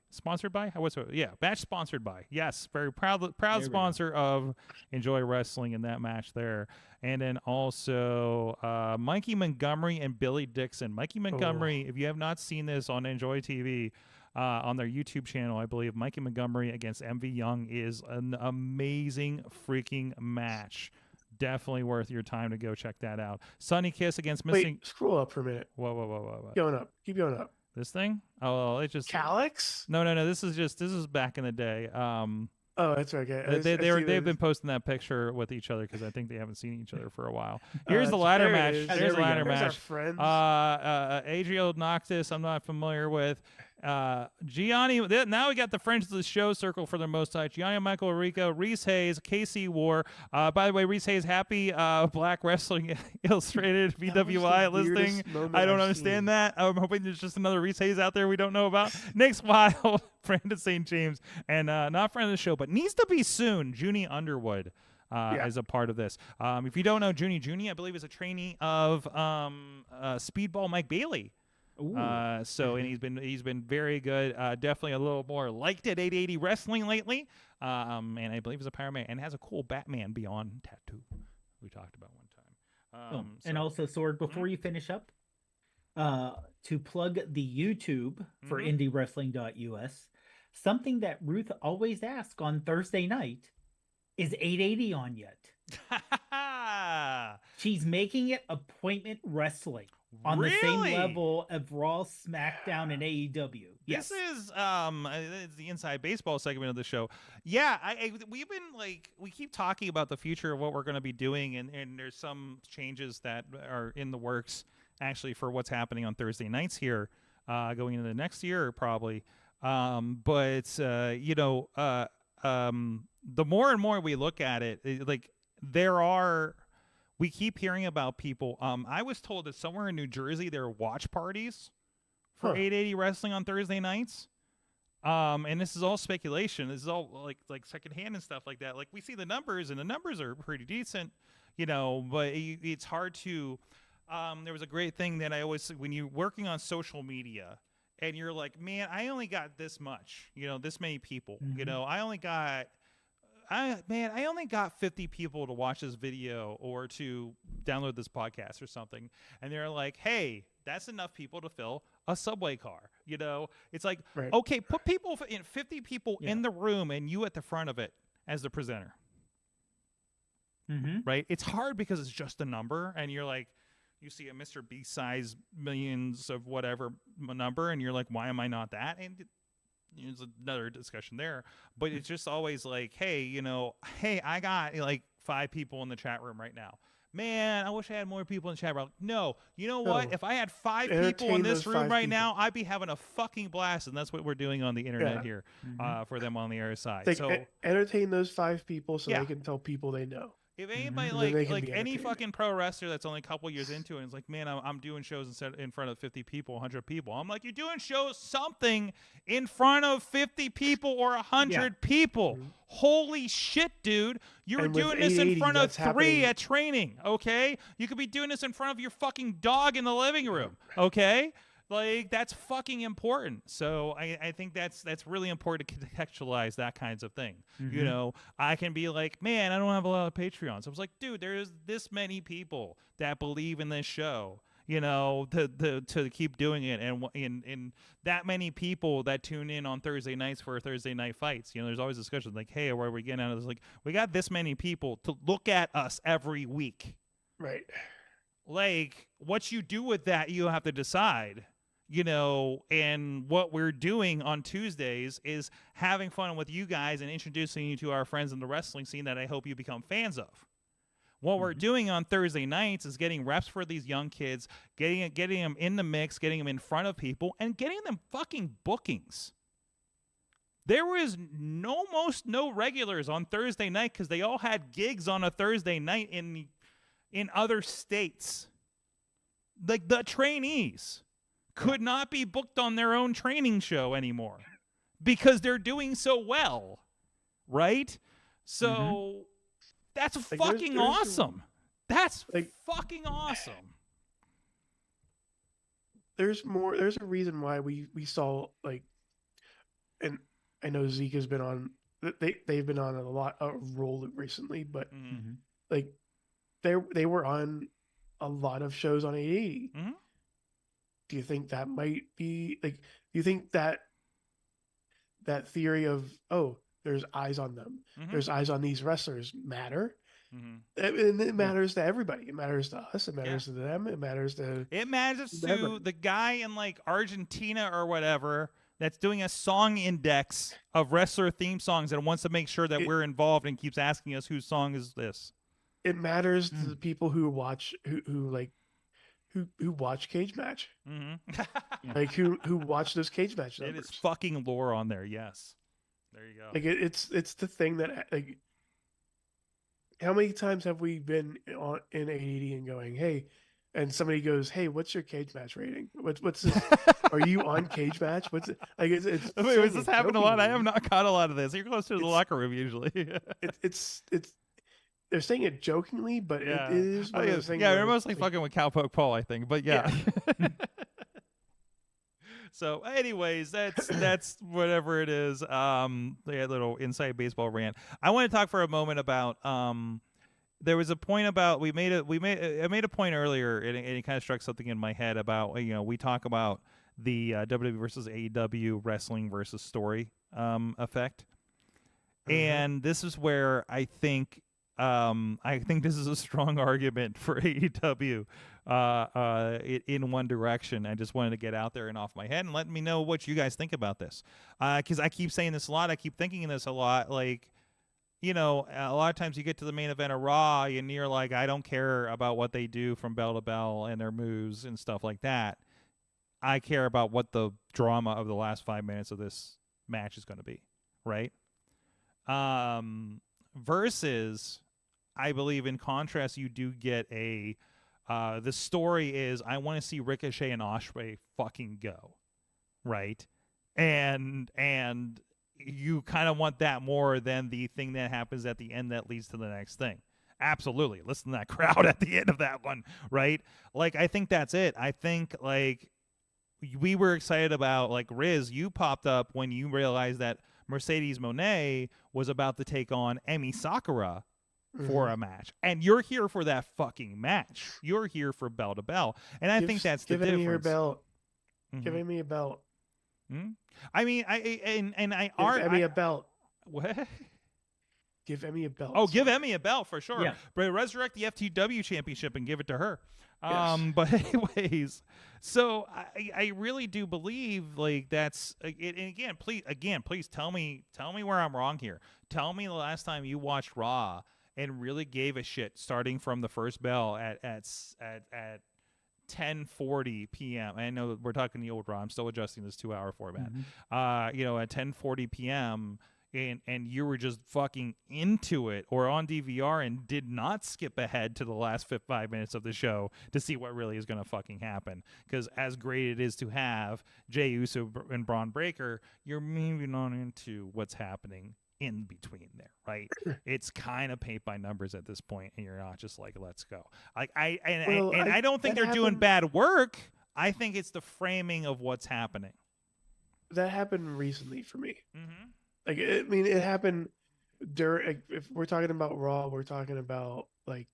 match sponsored by very proud we go. sponsor of Enjoy Wrestling in that match there. And then also Mikey Montgomery and Billy Dixon. Mikey Montgomery, if you have not seen this on Enjoy TV, on their YouTube channel, I believe, Mikey Montgomery against MV Young is an amazing freaking match. Definitely worth your time to go check that out. Sunny Kiss against Missing. Wait, scroll up for a minute. Whoa. Keep going up. This thing? Oh, it just. Calyx? No. This is back in the day. Oh, that's okay. They've been posting that picture with each other because I think they haven't seen each other for a while. Here's the ladder there it match. is. There's There the we go. ladder There's our match. friends. Adriel Noctis, I'm not familiar with. Gianni, now we got the friends of the show circle for the most part. Gianni Michael Rico, Reese Hayes, KC War. By the way, Reese Hayes, happy Black Wrestling Illustrated BWI the listing. weirdest moment I don't I've understand seen. that. I'm hoping there's just another Reese Hayes out there we don't know about. Nick's Wild, Brandon St. James, and not friend of the show, but needs to be soon, Junie Underwood. As a part of this. If you don't know Junie, I believe is a trainee of Speedball Mike Bailey. Ooh. And he's been very good. Definitely a little more liked at 880 Wrestling lately. And I believe he's a Power Man and has a cool Batman Beyond tattoo we talked about one time. And also, Sword, before you finish up, to plug the YouTube for IndyWrestling.us, something that Ruth always asks on Thursday night is 880 on yet? She's making it appointment wrestling on the same level of Raw, SmackDown, and AEW. Yes. This is it's the inside baseball segment of the show. Yeah, we've been we keep talking about the future of what we're going to be doing, and there's some changes that are in the works actually for what's happening on Thursday nights here, going into the next year probably. But the more and more we look at it, we keep hearing about people. I was told that somewhere in New Jersey there are watch parties for 880 Wrestling on Thursday nights. And this is all speculation. This is all like secondhand and stuff like that. Like, we see the numbers, and the numbers are pretty decent, but it's hard to. There was a great thing that I always, when you're working on social media, and you're like, man, I only got this much, this many people, I only got 50 people to watch this video or to download this podcast or something. And they're like, hey, that's enough people to fill a subway car. It's like, okay, put 50 people in the room and you at the front of it as the presenter. Right? It's hard because it's just a number, and you're like, you see a Mr. Beast size millions of whatever number, and you're like, why am I not that? And there's another discussion there, but it's just always like, hey, I got 5 people in the chat room right now. Man, I wish I had more people in the chat room. No, you know what? If I had 5 people in this room right now, I'd be having a fucking blast, and that's what we're doing on the internet here for them on the other side. So entertain those 5 people so they can tell people they know. If anybody like any fucking pro wrestler that's only a couple years into it and is like, man, I'm doing shows in front of 50 people, 100 people. I'm like, you're doing shows something in front of 50 people or 100 people. Holy shit, dude. You were doing this in front of 3 at training, okay? You could be doing this in front of your fucking dog in the living room, okay? That's fucking important. So I think that's really important to contextualize that kinds of thing. I can be like, man, I don't have a lot of Patreons. I was like, dude, there's this many people that believe in this show, to keep doing it, and that many people that tune in on Thursday nights for Thursday night fights. There's always discussions like, hey, where are we getting out of this? Like, we got this many people to look at us every week. Right. Like, what you do with that, you have to decide. And what we're doing on Tuesdays is having fun with you guys and introducing you to our friends in the wrestling scene that I hope you become fans of. What we're doing on Thursday nights is getting reps for these young kids, getting them in the mix, getting them in front of people, and getting them fucking bookings. There was almost no regulars on Thursday night because they all had gigs on a Thursday night in other states. Like, the trainees could not be booked on their own training show anymore because they're doing so well, right? So that's fucking awesome. That's fucking awesome. There's a reason why we saw, and I know Zeke has been on, they've been on a roll recently, but they were on a lot of shows on 880. Do you think that might be do you think that theory of, there's eyes on them, there's eyes on these wrestlers matter? And it matters to everybody. It matters to us. It matters to them. It matters to the guy in Argentina or whatever that's doing a song index of wrestler theme songs and wants to make sure that we're involved and keeps asking us whose song is this. It matters to the people who watch who watch Cage Match, who watch those Cage Match numbers. It is fucking lore on there. Yes, there you go. It's the thing that how many times have we been in 880 and going, hey, and somebody goes, hey, what's your Cage Match rating? What's this? Are you on Cage Match? What's it? It's Wait, does this happen a lot? I have not caught a lot of this. You're closer to the locker room usually. it's they're saying it jokingly, but it is one of those things. Yeah, they're mostly fucking with Cowpoke Paul, I think. But yeah. So, anyways, that's whatever it is. They had a little inside baseball rant. I want to talk for a moment about there was a point about I made a point earlier, and it kind of struck something in my head about we talk about the WWE versus AEW wrestling versus story effect, and this is where I think this is a strong argument for AEW in one direction. I just wanted to get out there and off my head and let me know what you guys think about this, because I keep saying this a lot. I keep thinking this a lot, like. A lot of times you get to the main event of Raw and you're like, I don't care about what they do from bell to bell and their moves and stuff like that. I care about what the drama of the last 5 minutes of this match is going to be, right? Versus, I believe in contrast, you do get the story is, I want to see Ricochet and Ospreay fucking go, right? And you kind of want that more than the thing that happens at the end that leads to the next thing. Absolutely. Listen to that crowd at the end of that one, right? Like, I think that's it. I think, like, we were excited about, like, Riz, you popped up when you realized that Mercedes Moné was about to take on Emi Sakura for a match. And you're here for that fucking match. You're here for bell to bell. And I think that's the difference. Give Emi her belt. Give Emi a belt. I mean, Give Emi a belt. What? Give Emi a belt. Oh, give Emi a belt for sure. Yeah. But resurrect the FTW championship and give it to her. Yes. But anyways, so I really do believe, like, that's it. And please tell me where I'm wrong here. Tell me the last time you watched Raw and really gave a shit starting from the first bell at 10:40 p.m. I know we're talking the old Raw. I'm still adjusting this 2-hour format. At 10:40 p.m. and you were just fucking into it, or on DVR and did not skip ahead to the last 5 minutes of the show to see what really is going to fucking happen. Because as great it is to have Jey Uso and Braun Breaker, you're maybe not into what's happening in between there, right? It's kind of paint by numbers at this point, and you're not just like, let's go. Like I don't think they're doing bad work. I think it's the framing of what's happening. That happened recently for me. Like, I mean, it happened during. If we're talking about Raw, we're talking about like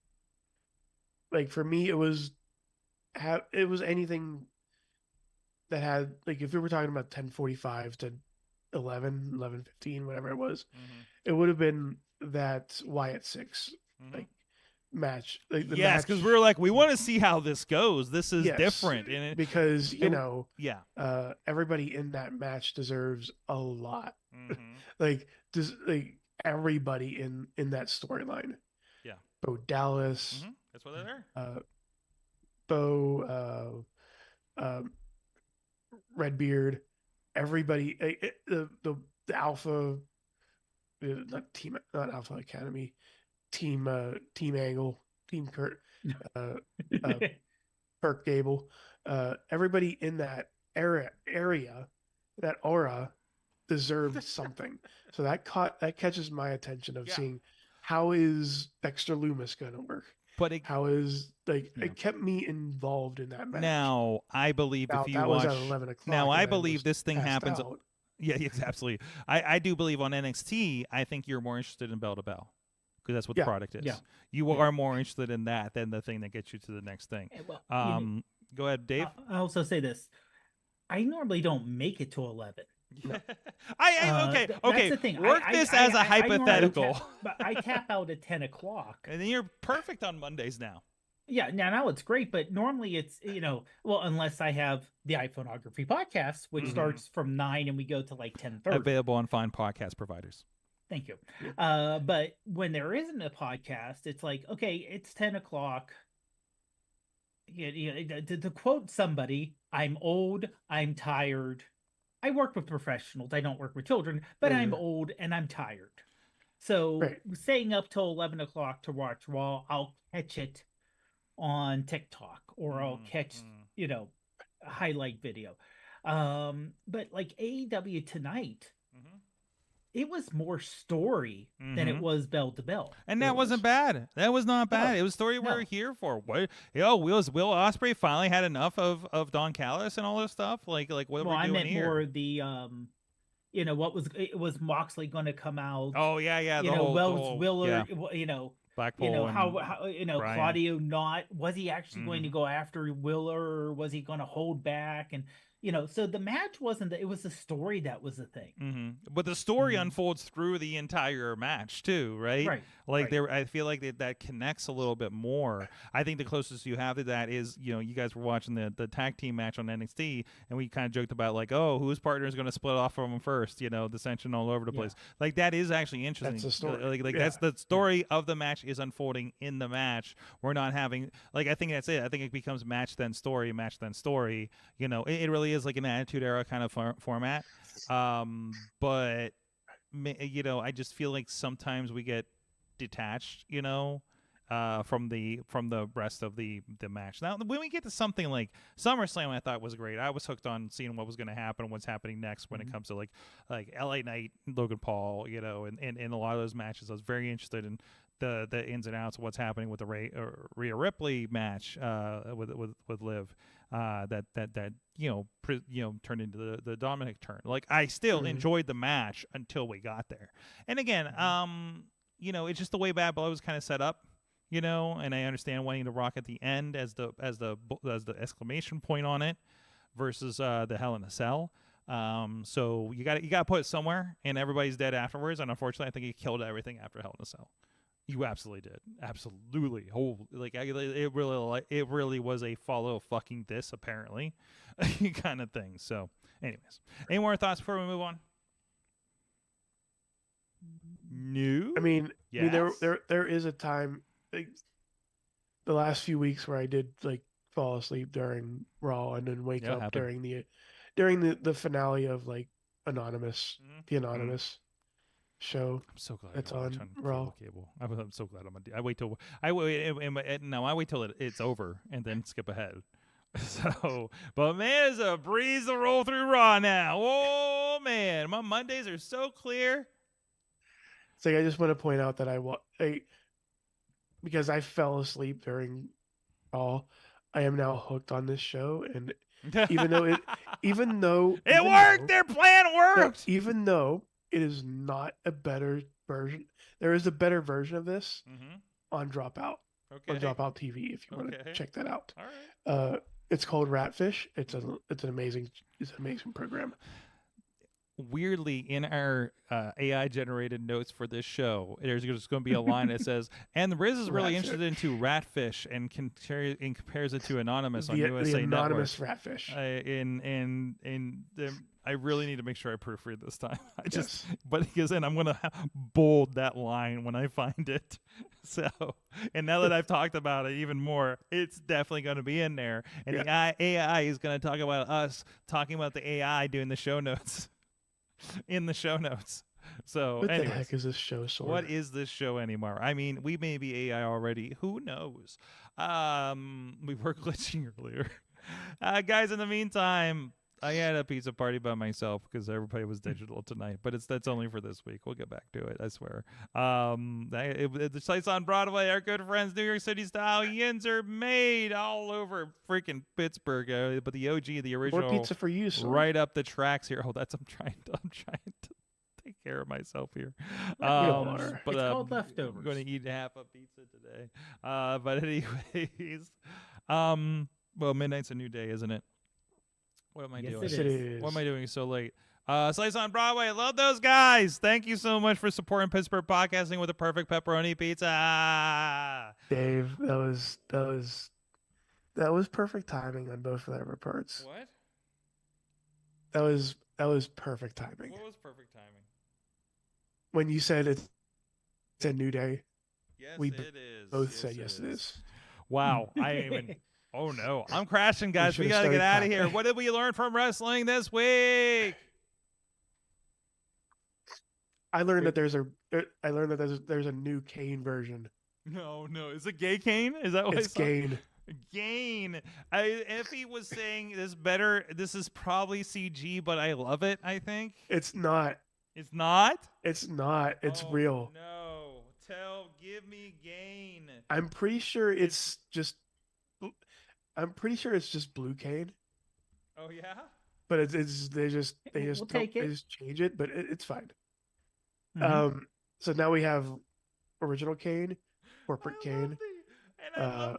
for me, it was anything that had, like, if we were talking about 10:45 to 11:15, whatever it was, it would have been that Wyatt 6 like match. Like the yes, because we were like, we want to see how this goes. This is different, and because everybody in that match deserves a lot. like everybody in that storyline. Yeah, Bo Dallas. That's what they're there. Bo, Redbeard. Everybody, the Alpha, not Alpha Academy, Team Angle, Team Kurt, Kirk Gable, everybody in that area, that aura, deserved something. So that catches my attention of seeing how is Dexter Lumis going to work. But it kept me involved in that match. Now I believe if you watch, was at 11 o'clock. Now I believe this thing happens. Out. Yeah, yes, absolutely. I do believe on NXT. I think you're more interested in bell to bell because that's what the product is. Yeah. You are more interested in that than the thing that gets you to the next thing. Well, go ahead, Dave. I also say this: I normally don't make it to 11. No. Okay. That's the thing. Work this as a hypothetical. But I tap out at 10 o'clock. And then you're perfect on Mondays now. Yeah, now it's great, but normally it's, unless I have the iPhoneography podcast, which starts from 9 and we go to like 10:30. Available on fine podcast providers. Thank you. But when there isn't a podcast, it's like, okay, it's 10 o'clock. To quote somebody, I'm old, I'm tired. I work with professionals. I don't work with children, but I'm old and I'm tired. So staying up till 11 o'clock to watch Raw, I'll catch it on TikTok or I'll catch, a highlight video. But like AEW tonight, it was more story than it was bell to bell. And that wasn't bad. That was not bad. No, It was story we no. were here for. What? Will Ospreay finally had enough of Don Callis and all this stuff? Like what Well, we're I doing meant here? more the was Moxley going to come out? Oh yeah. You The know, whole, Wells Willer. yeah. You know, Blackpool. how Brian. Claudio not was he actually going to go after Willer, or was he going to hold back? And so the match wasn't it was the story that was the thing. But the story unfolds through the entire match too, right? Right. Like I feel like that connects a little bit more. I think the closest you have to that is, you guys were watching the tag team match on NXT, and we kind of joked about like, oh, whose partner is going to split off from him first? Dissension all over the place. Like that is actually interesting. That's the story. That's the story of the match is unfolding in the match. We're not having I think that's it. I think it becomes match then story, match then story. It really is like an Attitude Era kind of format. But I just feel like sometimes we get detached, from the rest of the match. Now, when we get to something like SummerSlam, I thought was great. I was hooked on seeing what was going to happen and what's happening next when it comes to like LA Knight, Logan Paul, and a lot of those matches. I was very interested in the ins and outs of what's happening with the Rhea Ripley match with Liv. That turned into the Dominic turn. Like I still enjoyed the match until we got there. And again, it's just the way Bad Blood was kind of set up, and I understand wanting to Rock at the end as the exclamation point on it versus the Hell in a Cell. So you got to put it somewhere, and everybody's dead afterwards. And unfortunately, I think he killed everything after Hell in a Cell. You absolutely did. Absolutely. It really was a follow fucking this apparently kind of thing. So, anyways, any more thoughts before we move on? No. I mean, Yes. there is a time, like, the last few weeks where I did like fall asleep during Raw and then wake up during the finale of like Anonymous, the Anonymous show. I'm so glad that's I watch on Raw. Cable. I'm so glad I wait till it's over and then skip ahead. So, but man, it's a breeze to roll through Raw now. Oh man, my Mondays are so clear. It's like I just want to point out that because I fell asleep during Raw, I am now hooked on this show, and even though it worked, their plan worked. Even though it is not a better version, there is a better version of this on Dropout. Okay. On Dropout TV, if you want to check that out. All right. It's called Ratfish. It's an amazing program. Weirdly, in our AI generated notes for this show, there's just going to be a line that says, "And Riz is really interested into Ratfish and compares it to Anonymous on USA the Anonymous Network." Ratfish. I really need to make sure I proofread this time. Because then I'm going to bold that line when I find it. So, and now that I've talked about it even more, it's definitely going to be in there. And the AI is going to talk about us talking about the AI doing the show notes in the show notes. So, what the heck is this show? What is this show anymore? I mean, we may be AI already. Who knows? We were glitching earlier. Guys, in the meantime, I had a pizza party by myself because everybody was digital tonight, but that's only for this week. We'll get back to it, I swear. The sites on Broadway, our good friends, New York City style yins are made all over freaking Pittsburgh. But the OG, the original, more pizza for you, son. Right up the tracks here. Oh, I'm trying to take care of myself here. But it's called leftovers. I'm going to eat half a pizza today. But anyways, well, midnight's a new day, isn't it? What am I doing? Yes, it is. What am I doing so late? Slice on Broadway. Love those guys. Thank you so much for supporting Pittsburgh podcasting with a perfect pepperoni pizza. Dave, that was perfect timing on both of their parts. What? That was perfect timing. What was perfect timing? When you said it's a new day. Yes, we it is. Both said yes, it is. Wow. Oh no, I'm crashing, guys. We gotta get out of here. What did we learn from wrestling this week? I learned that there's a new Kane version. No, is it Gay Kane? Is that what it's Kane? Gain. If he was saying this better, this is probably CG, but I love it. I think it's not. It's not? It's not. It's Oh, real. No. Give me gain. I'm pretty sure it's just. I'm pretty sure it's just blue cane, Oh, yeah? but it's they just We'll don't take they it. just change it, but it's fine. Mhm. So now we have original cane, I corporate love cane. I love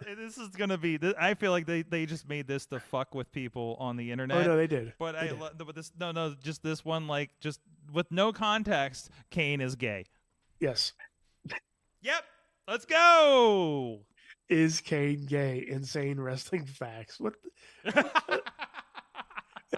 and this is gonna be. I feel like they just made this to fuck with people on the Oh internet. no, they did. But They I did. love. But this no, just this one, like, just with no context, Kane is gay. Yes. Yep. Let's go. Is Kane gay? Insane wrestling facts. What? And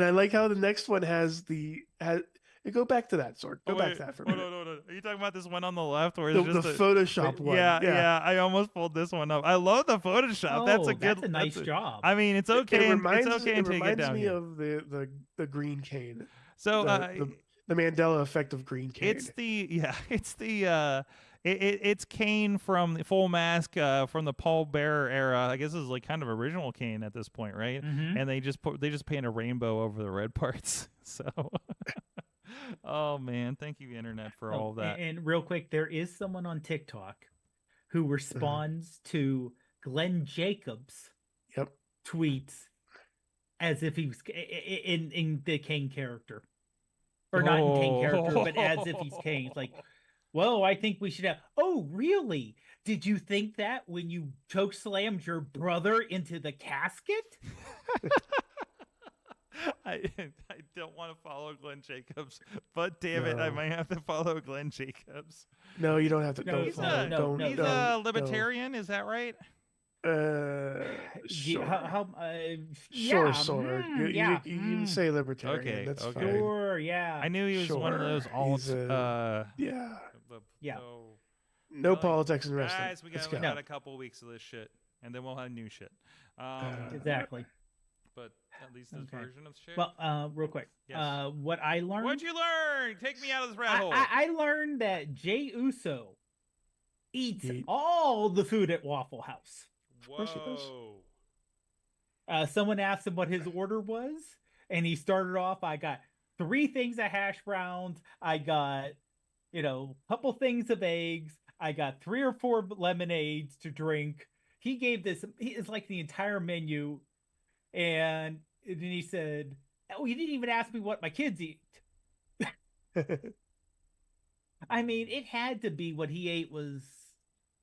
I like how the next one has. Go back to that, Sorg. Go back to that for a minute. Hold on. Are you talking about this one on the left, or is The, it just the Photoshop one. Yeah. I almost pulled this one up. I love the Photoshop. That's a good. That's a nice job. I mean, it's It okay. reminds, It's okay it until you get reminds down me here. of the green cane. So The Mandela effect of green cane. It's Kane from the Full Mask, from the Paul Bearer era. I guess this is like kind of original Kane at this point, right? Mhm. And they just paint a rainbow over the red parts. So, oh man, thank you internet for all of that. And real quick, there is someone on TikTok who responds to Glenn Jacobs' Yep. tweets as if he was in the Kane character, or not in Kane character, but as if he's Kane. It's like, well, I think we should have. Oh, really? Did you think that when you choke slammed your brother into the casket? I don't want to follow Glenn Jacobs, but damn it, I No. might have to follow Glenn Jacobs. No, you don't have to. No, Don't he's follow. no, Don't. no, He's no. a libertarian, is that right? Sure. Yeah, Sorg. You can say libertarian. Okay, That's okay. fine. Sure, yeah. I knew he was one of those Sure. alt. He's a- Yeah. Yeah. No Well, politics in wrestling. Guys, we Let's got go. a couple weeks of this shit, and then we'll have new shit. Exactly. But at least this Okay. version of shit. Well, real quick. Yes. What I learned. What'd you learn? Take me out of this rat hole. I learned that Jey Uso eats He- all the food at Waffle House. course he does. Whoa. Someone asked him what his order was, and he started off, I got 3 things of hash browns. I got, a couple things of eggs. I got 3 or 4 lemonades to drink. He gave this, it's like the entire menu. And then he said, oh, you didn't even ask me what my kids eat. I mean, it had to be what he ate was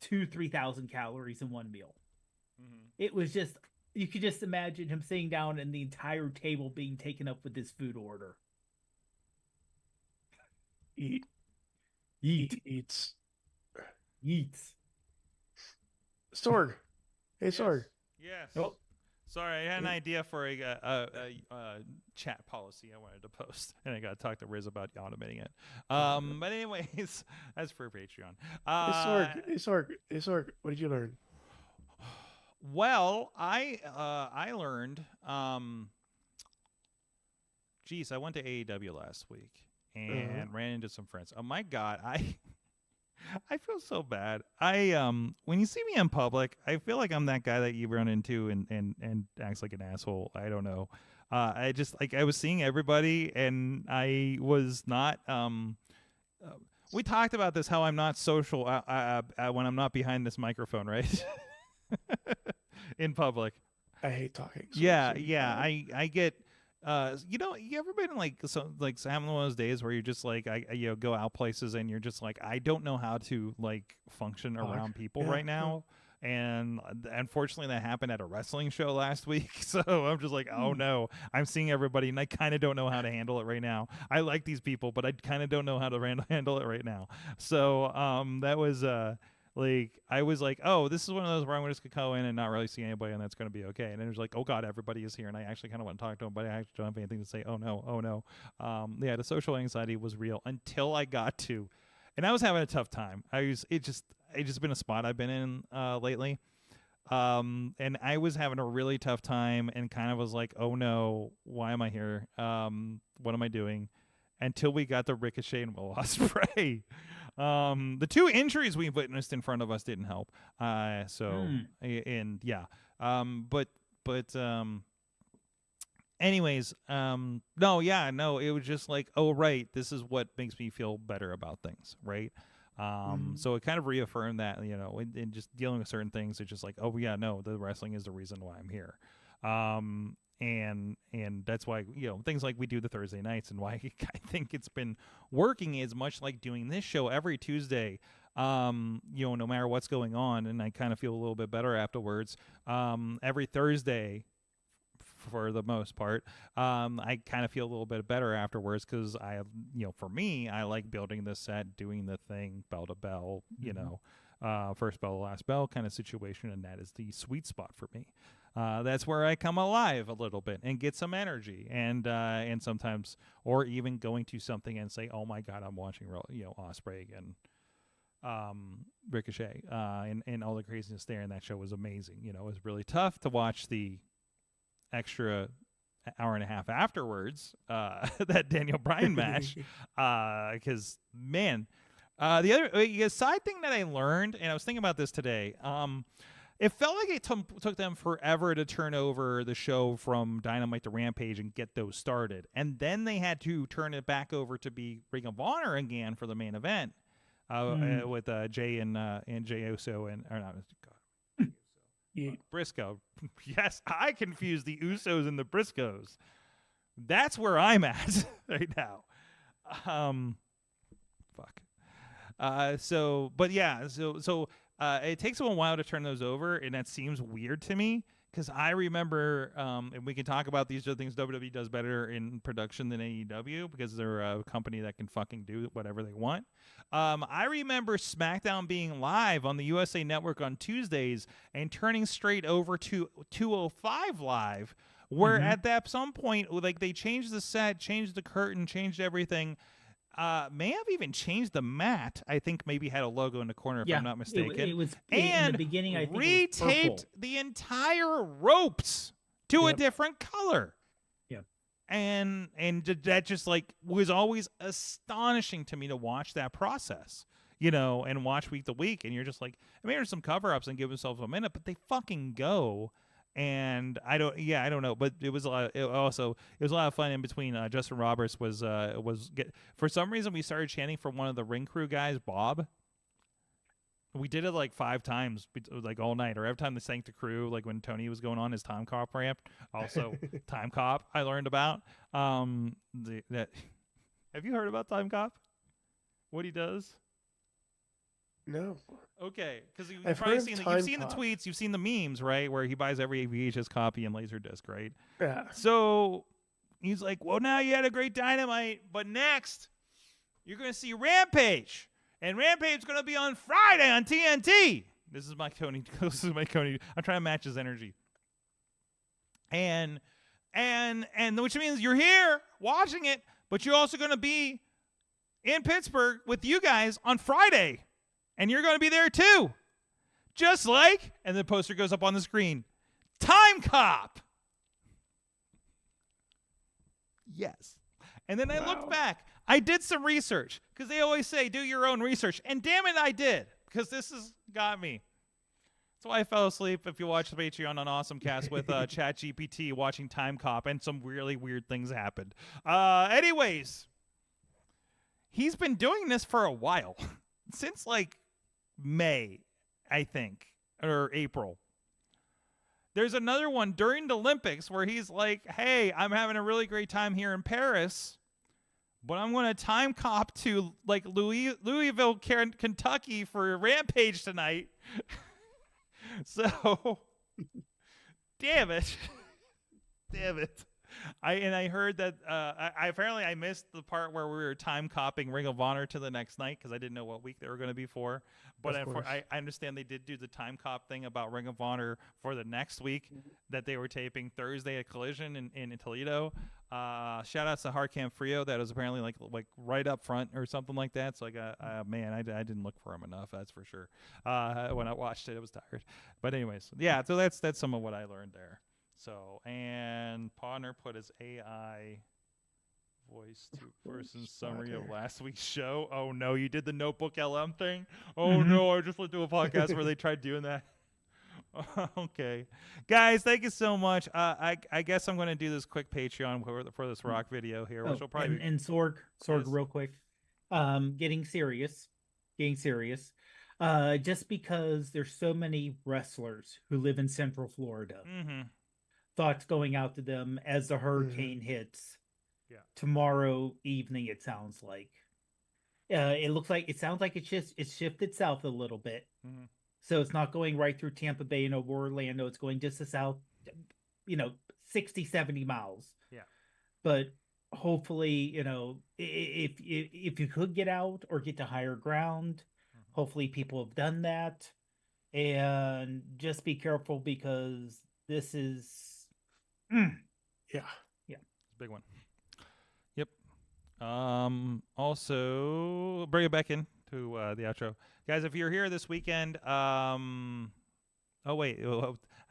3,000 calories in one meal. Mhm. It was just, you could just imagine him sitting down and the entire table being taken up with this food order. Eat. Eat. Eats. Eats. Sorg. Hey, Sorg. Yes. Oh. Sorry, I had an idea for a chat policy I wanted to post, and I got to talk to Riz about automating it. But anyways, that's for Patreon. Hey, Sorg. What did you learn? Well, I learned. Geez, I went to AEW last week and ran into some friends. Oh my God, I feel so bad. When you see me in public, I feel like I'm that guy that you run into and acts like an asshole. I don't know. I just I was seeing everybody, and I was not. We talked about this, how I'm not social when I'm not behind this microphone, right? In public. I hate talking. So I get. You ever been like having one of those days where you're just like go out places and you're just like, I don't know how to like function around people right now. And unfortunately that happened at a wrestling show last week. So I'm just like, oh no, I'm seeing everybody and I kind of don't know how to handle it right now. I like these people, but I kind of don't know how to handle it right now. So that was I was like, oh, this is one of those where I'm just gonna go in and not really see anybody, and that's gonna be okay. And then it was like, oh God, everybody is here, and I actually kind of want to talk to them, but I actually don't have anything to say. Oh no. The social anxiety was real until I got to, and I was having a tough time. It just been a spot I've been in lately, and I was having a really tough time, and kind of was like, oh no, why am I here? What am I doing? Until we got the Ricochet and Will Ospreay. The 2 injuries we witnessed in front of us didn't help. anyways, no, yeah, no, it was just like, oh, right, this is what makes me feel better about things, right? So it kind of reaffirmed that, you know, in just dealing with certain things, it's just like, oh yeah, no, the wrestling is the reason why I'm here. And that's why, you know, things like we do the Thursday nights and why I think it's been working is much like doing this show every Tuesday, you know, no matter what's going on. And I kind of feel a little bit better afterwards. Every Thursday, for the most part, I kind of feel a little bit better afterwards because you know, for me, I like building the set, doing the thing, bell to bell, you know, first bell, last bell kind of situation. And that is the sweet spot for me. That's where I come alive a little bit and get some energy, and sometimes, or even going to something and say, "Oh my God, I'm watching, you know, Ospreay and Ricochet, and all the craziness there." And that show was amazing. You know, it was really tough to watch the extra hour and a half afterwards, that Daniel Bryan match, because man, the other side thing that I learned, and I was thinking about this today, it felt like it took them forever to turn over the show from Dynamite to Rampage and get those started. And then they had to turn it back over to be Ring of Honor again for the main event, with Jay and Jay Uso and, or not, God, Briscoe. Yes, I confused the Usos and the Briscoes. That's where I'm at right now. Fuck. But yeah, so it takes them a while to turn those over, and that seems weird to me because I remember, and we can talk about these other things WWE does better in production than AEW because they're a company that can fucking do whatever they want. I remember SmackDown being live on the USA Network on Tuesdays and turning straight over to 205 Live, where at that some point, like, they changed the set, changed the curtain, changed everything. May have even changed the mat. I think maybe had a logo in the corner, if I'm not mistaken. It was and in the beginning. I think retaped it was the entire ropes to a different color. Yeah, and that just like was always astonishing to me to watch that process, you know, and watch week to week. And you're just like, I mean, there's some cover ups and give themselves a minute, but they fucking go. And I don't know, but it was a lot. It was a lot of fun in between. Justin Roberts for some reason we started chanting for one of the ring crew guys, Bob. We did it like 5 times, like all night, or every time they sang to crew, like when Tony was going on his time cop ramp. Also, time cop I learned about. Have you heard about time cop? What he does? No. Okay, because you've seen the tweets, you've seen the memes, right? Where he buys every VHS copy and Laserdisc, right? Yeah. So he's like, well, now you had a great Dynamite, but next you're going to see Rampage. And Rampage is going to be on Friday on TNT. This is my Tony. I'm trying to match his energy. And which means you're here watching it, but you're also going to be in Pittsburgh with you guys on Friday. And you're going to be there too. Just like, and the poster goes up on the screen, Time Cop. Yes. And then I looked back. I did some research because they always say do your own research. And damn it, I did, because this has got me. That's why I fell asleep. If you watch the Patreon on Awesome Cast with ChatGPT watching Time Cop, and some really weird things happened. Anyways, he's been doing this for a while. Since like May, I think, or April. There's another one during the Olympics where he's like, hey, I'm having a really great time here in Paris, but I'm going to time cop to like Louisville, Kentucky for Rampage tonight. So, damn it. I heard that apparently I missed the part where we were time copying Ring of Honor to the next night because I didn't know what week they were going to be for. But I understand they did do the time cop thing about Ring of Honor for the next week that they were taping Thursday at Collision in Toledo. Shout outs to Hardcam Frio. That was apparently like right up front or something like that. So I didn't look for him enough. That's for sure. When I watched it, I was tired. But anyways, yeah. So that's some of what I learned there. So, and Podner put his AI voice to person summary of last week's show. Oh no, you did the Notebook LM thing? Oh no, I just listened to a podcast where they tried doing that. Okay, guys, thank you so much. I guess I'm going to do this quick Patreon for this Rock video here, which will probably be... and Sorg, Yes. real quick. Getting serious. Just because there's so many wrestlers who live in Central Florida. Mm-hmm. Thoughts going out to them as the hurricane hits. Yeah. Tomorrow evening, it sounds like. It sounds like it's shifted south a little bit. Mm-hmm. So it's not going right through Tampa Bay and over Orlando. It's going just to south, 60, 70 miles. Yeah. But hopefully, if you could get out or get to higher ground, hopefully people have done that. And just be careful because this is... Yeah. It's a big one. Yep. Also, bring it back in to the outro. Guys, if you're here this weekend, oh, wait.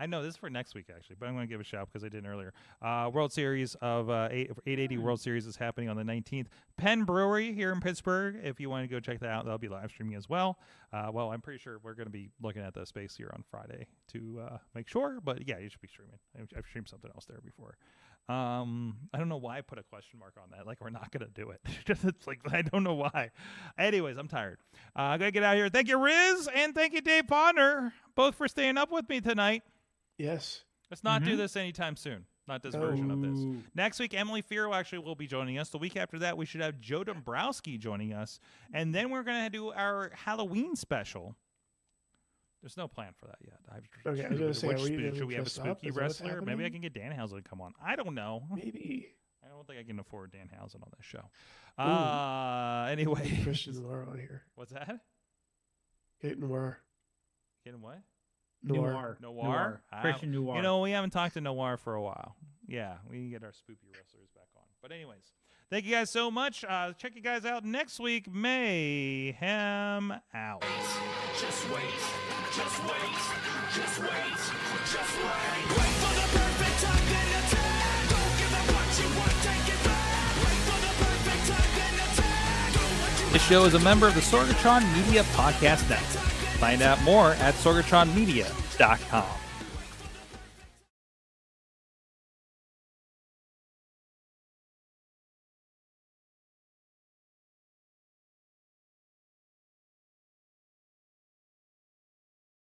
I know this is for next week, actually, but I'm going to give a shout because I didn't earlier. World Series of 880 World Series is happening on the 19th. Penn Brewery here in Pittsburgh. If you want to go check that out, they'll be live streaming as well. Well, I'm pretty sure we're going to be looking at the space here on Friday to make sure. But yeah, you should be streaming. I've streamed something else there before. I don't know why I put a question mark on that. Like, we're not going to do it. It's like, I don't know why. Anyways, I'm tired. I got to get out of here. Thank you, Riz, and thank you, Dave Ponder, both for staying up with me tonight. Yes. Let's not do this anytime soon. Not this version of this. Oh. Next week, Emily Fear actually will be joining us. The week after that, we should have Joe Dombrowski joining us. And then we're going to do our Halloween special. There's no plan for that yet. Okay, I was gonna say, should we have a dress up? spooky Is that what's wrestler? Maybe I happening? can get Danhausen to come on. I don't know. Maybe. I don't think I can afford Danhausen on this show. Anyway. Christian Noir on here. What's that? Kate Noir. Getting what? Noir. Noir? Christian Noir. You know, we haven't talked to Noir for a while. Yeah, we can get our spooky wrestlers back on. But anyways, thank you guys so much. Check you guys out next week. Mayhem out. Just wait, just wait, just wait, just wait. Wait for the perfect time, then attack. Don't give up what you want, take it back. Wait for the perfect time, then attack. Do what you This show is a member of the Sorgatron Media Podcast Network. Find out more at sorgatronmedia.com.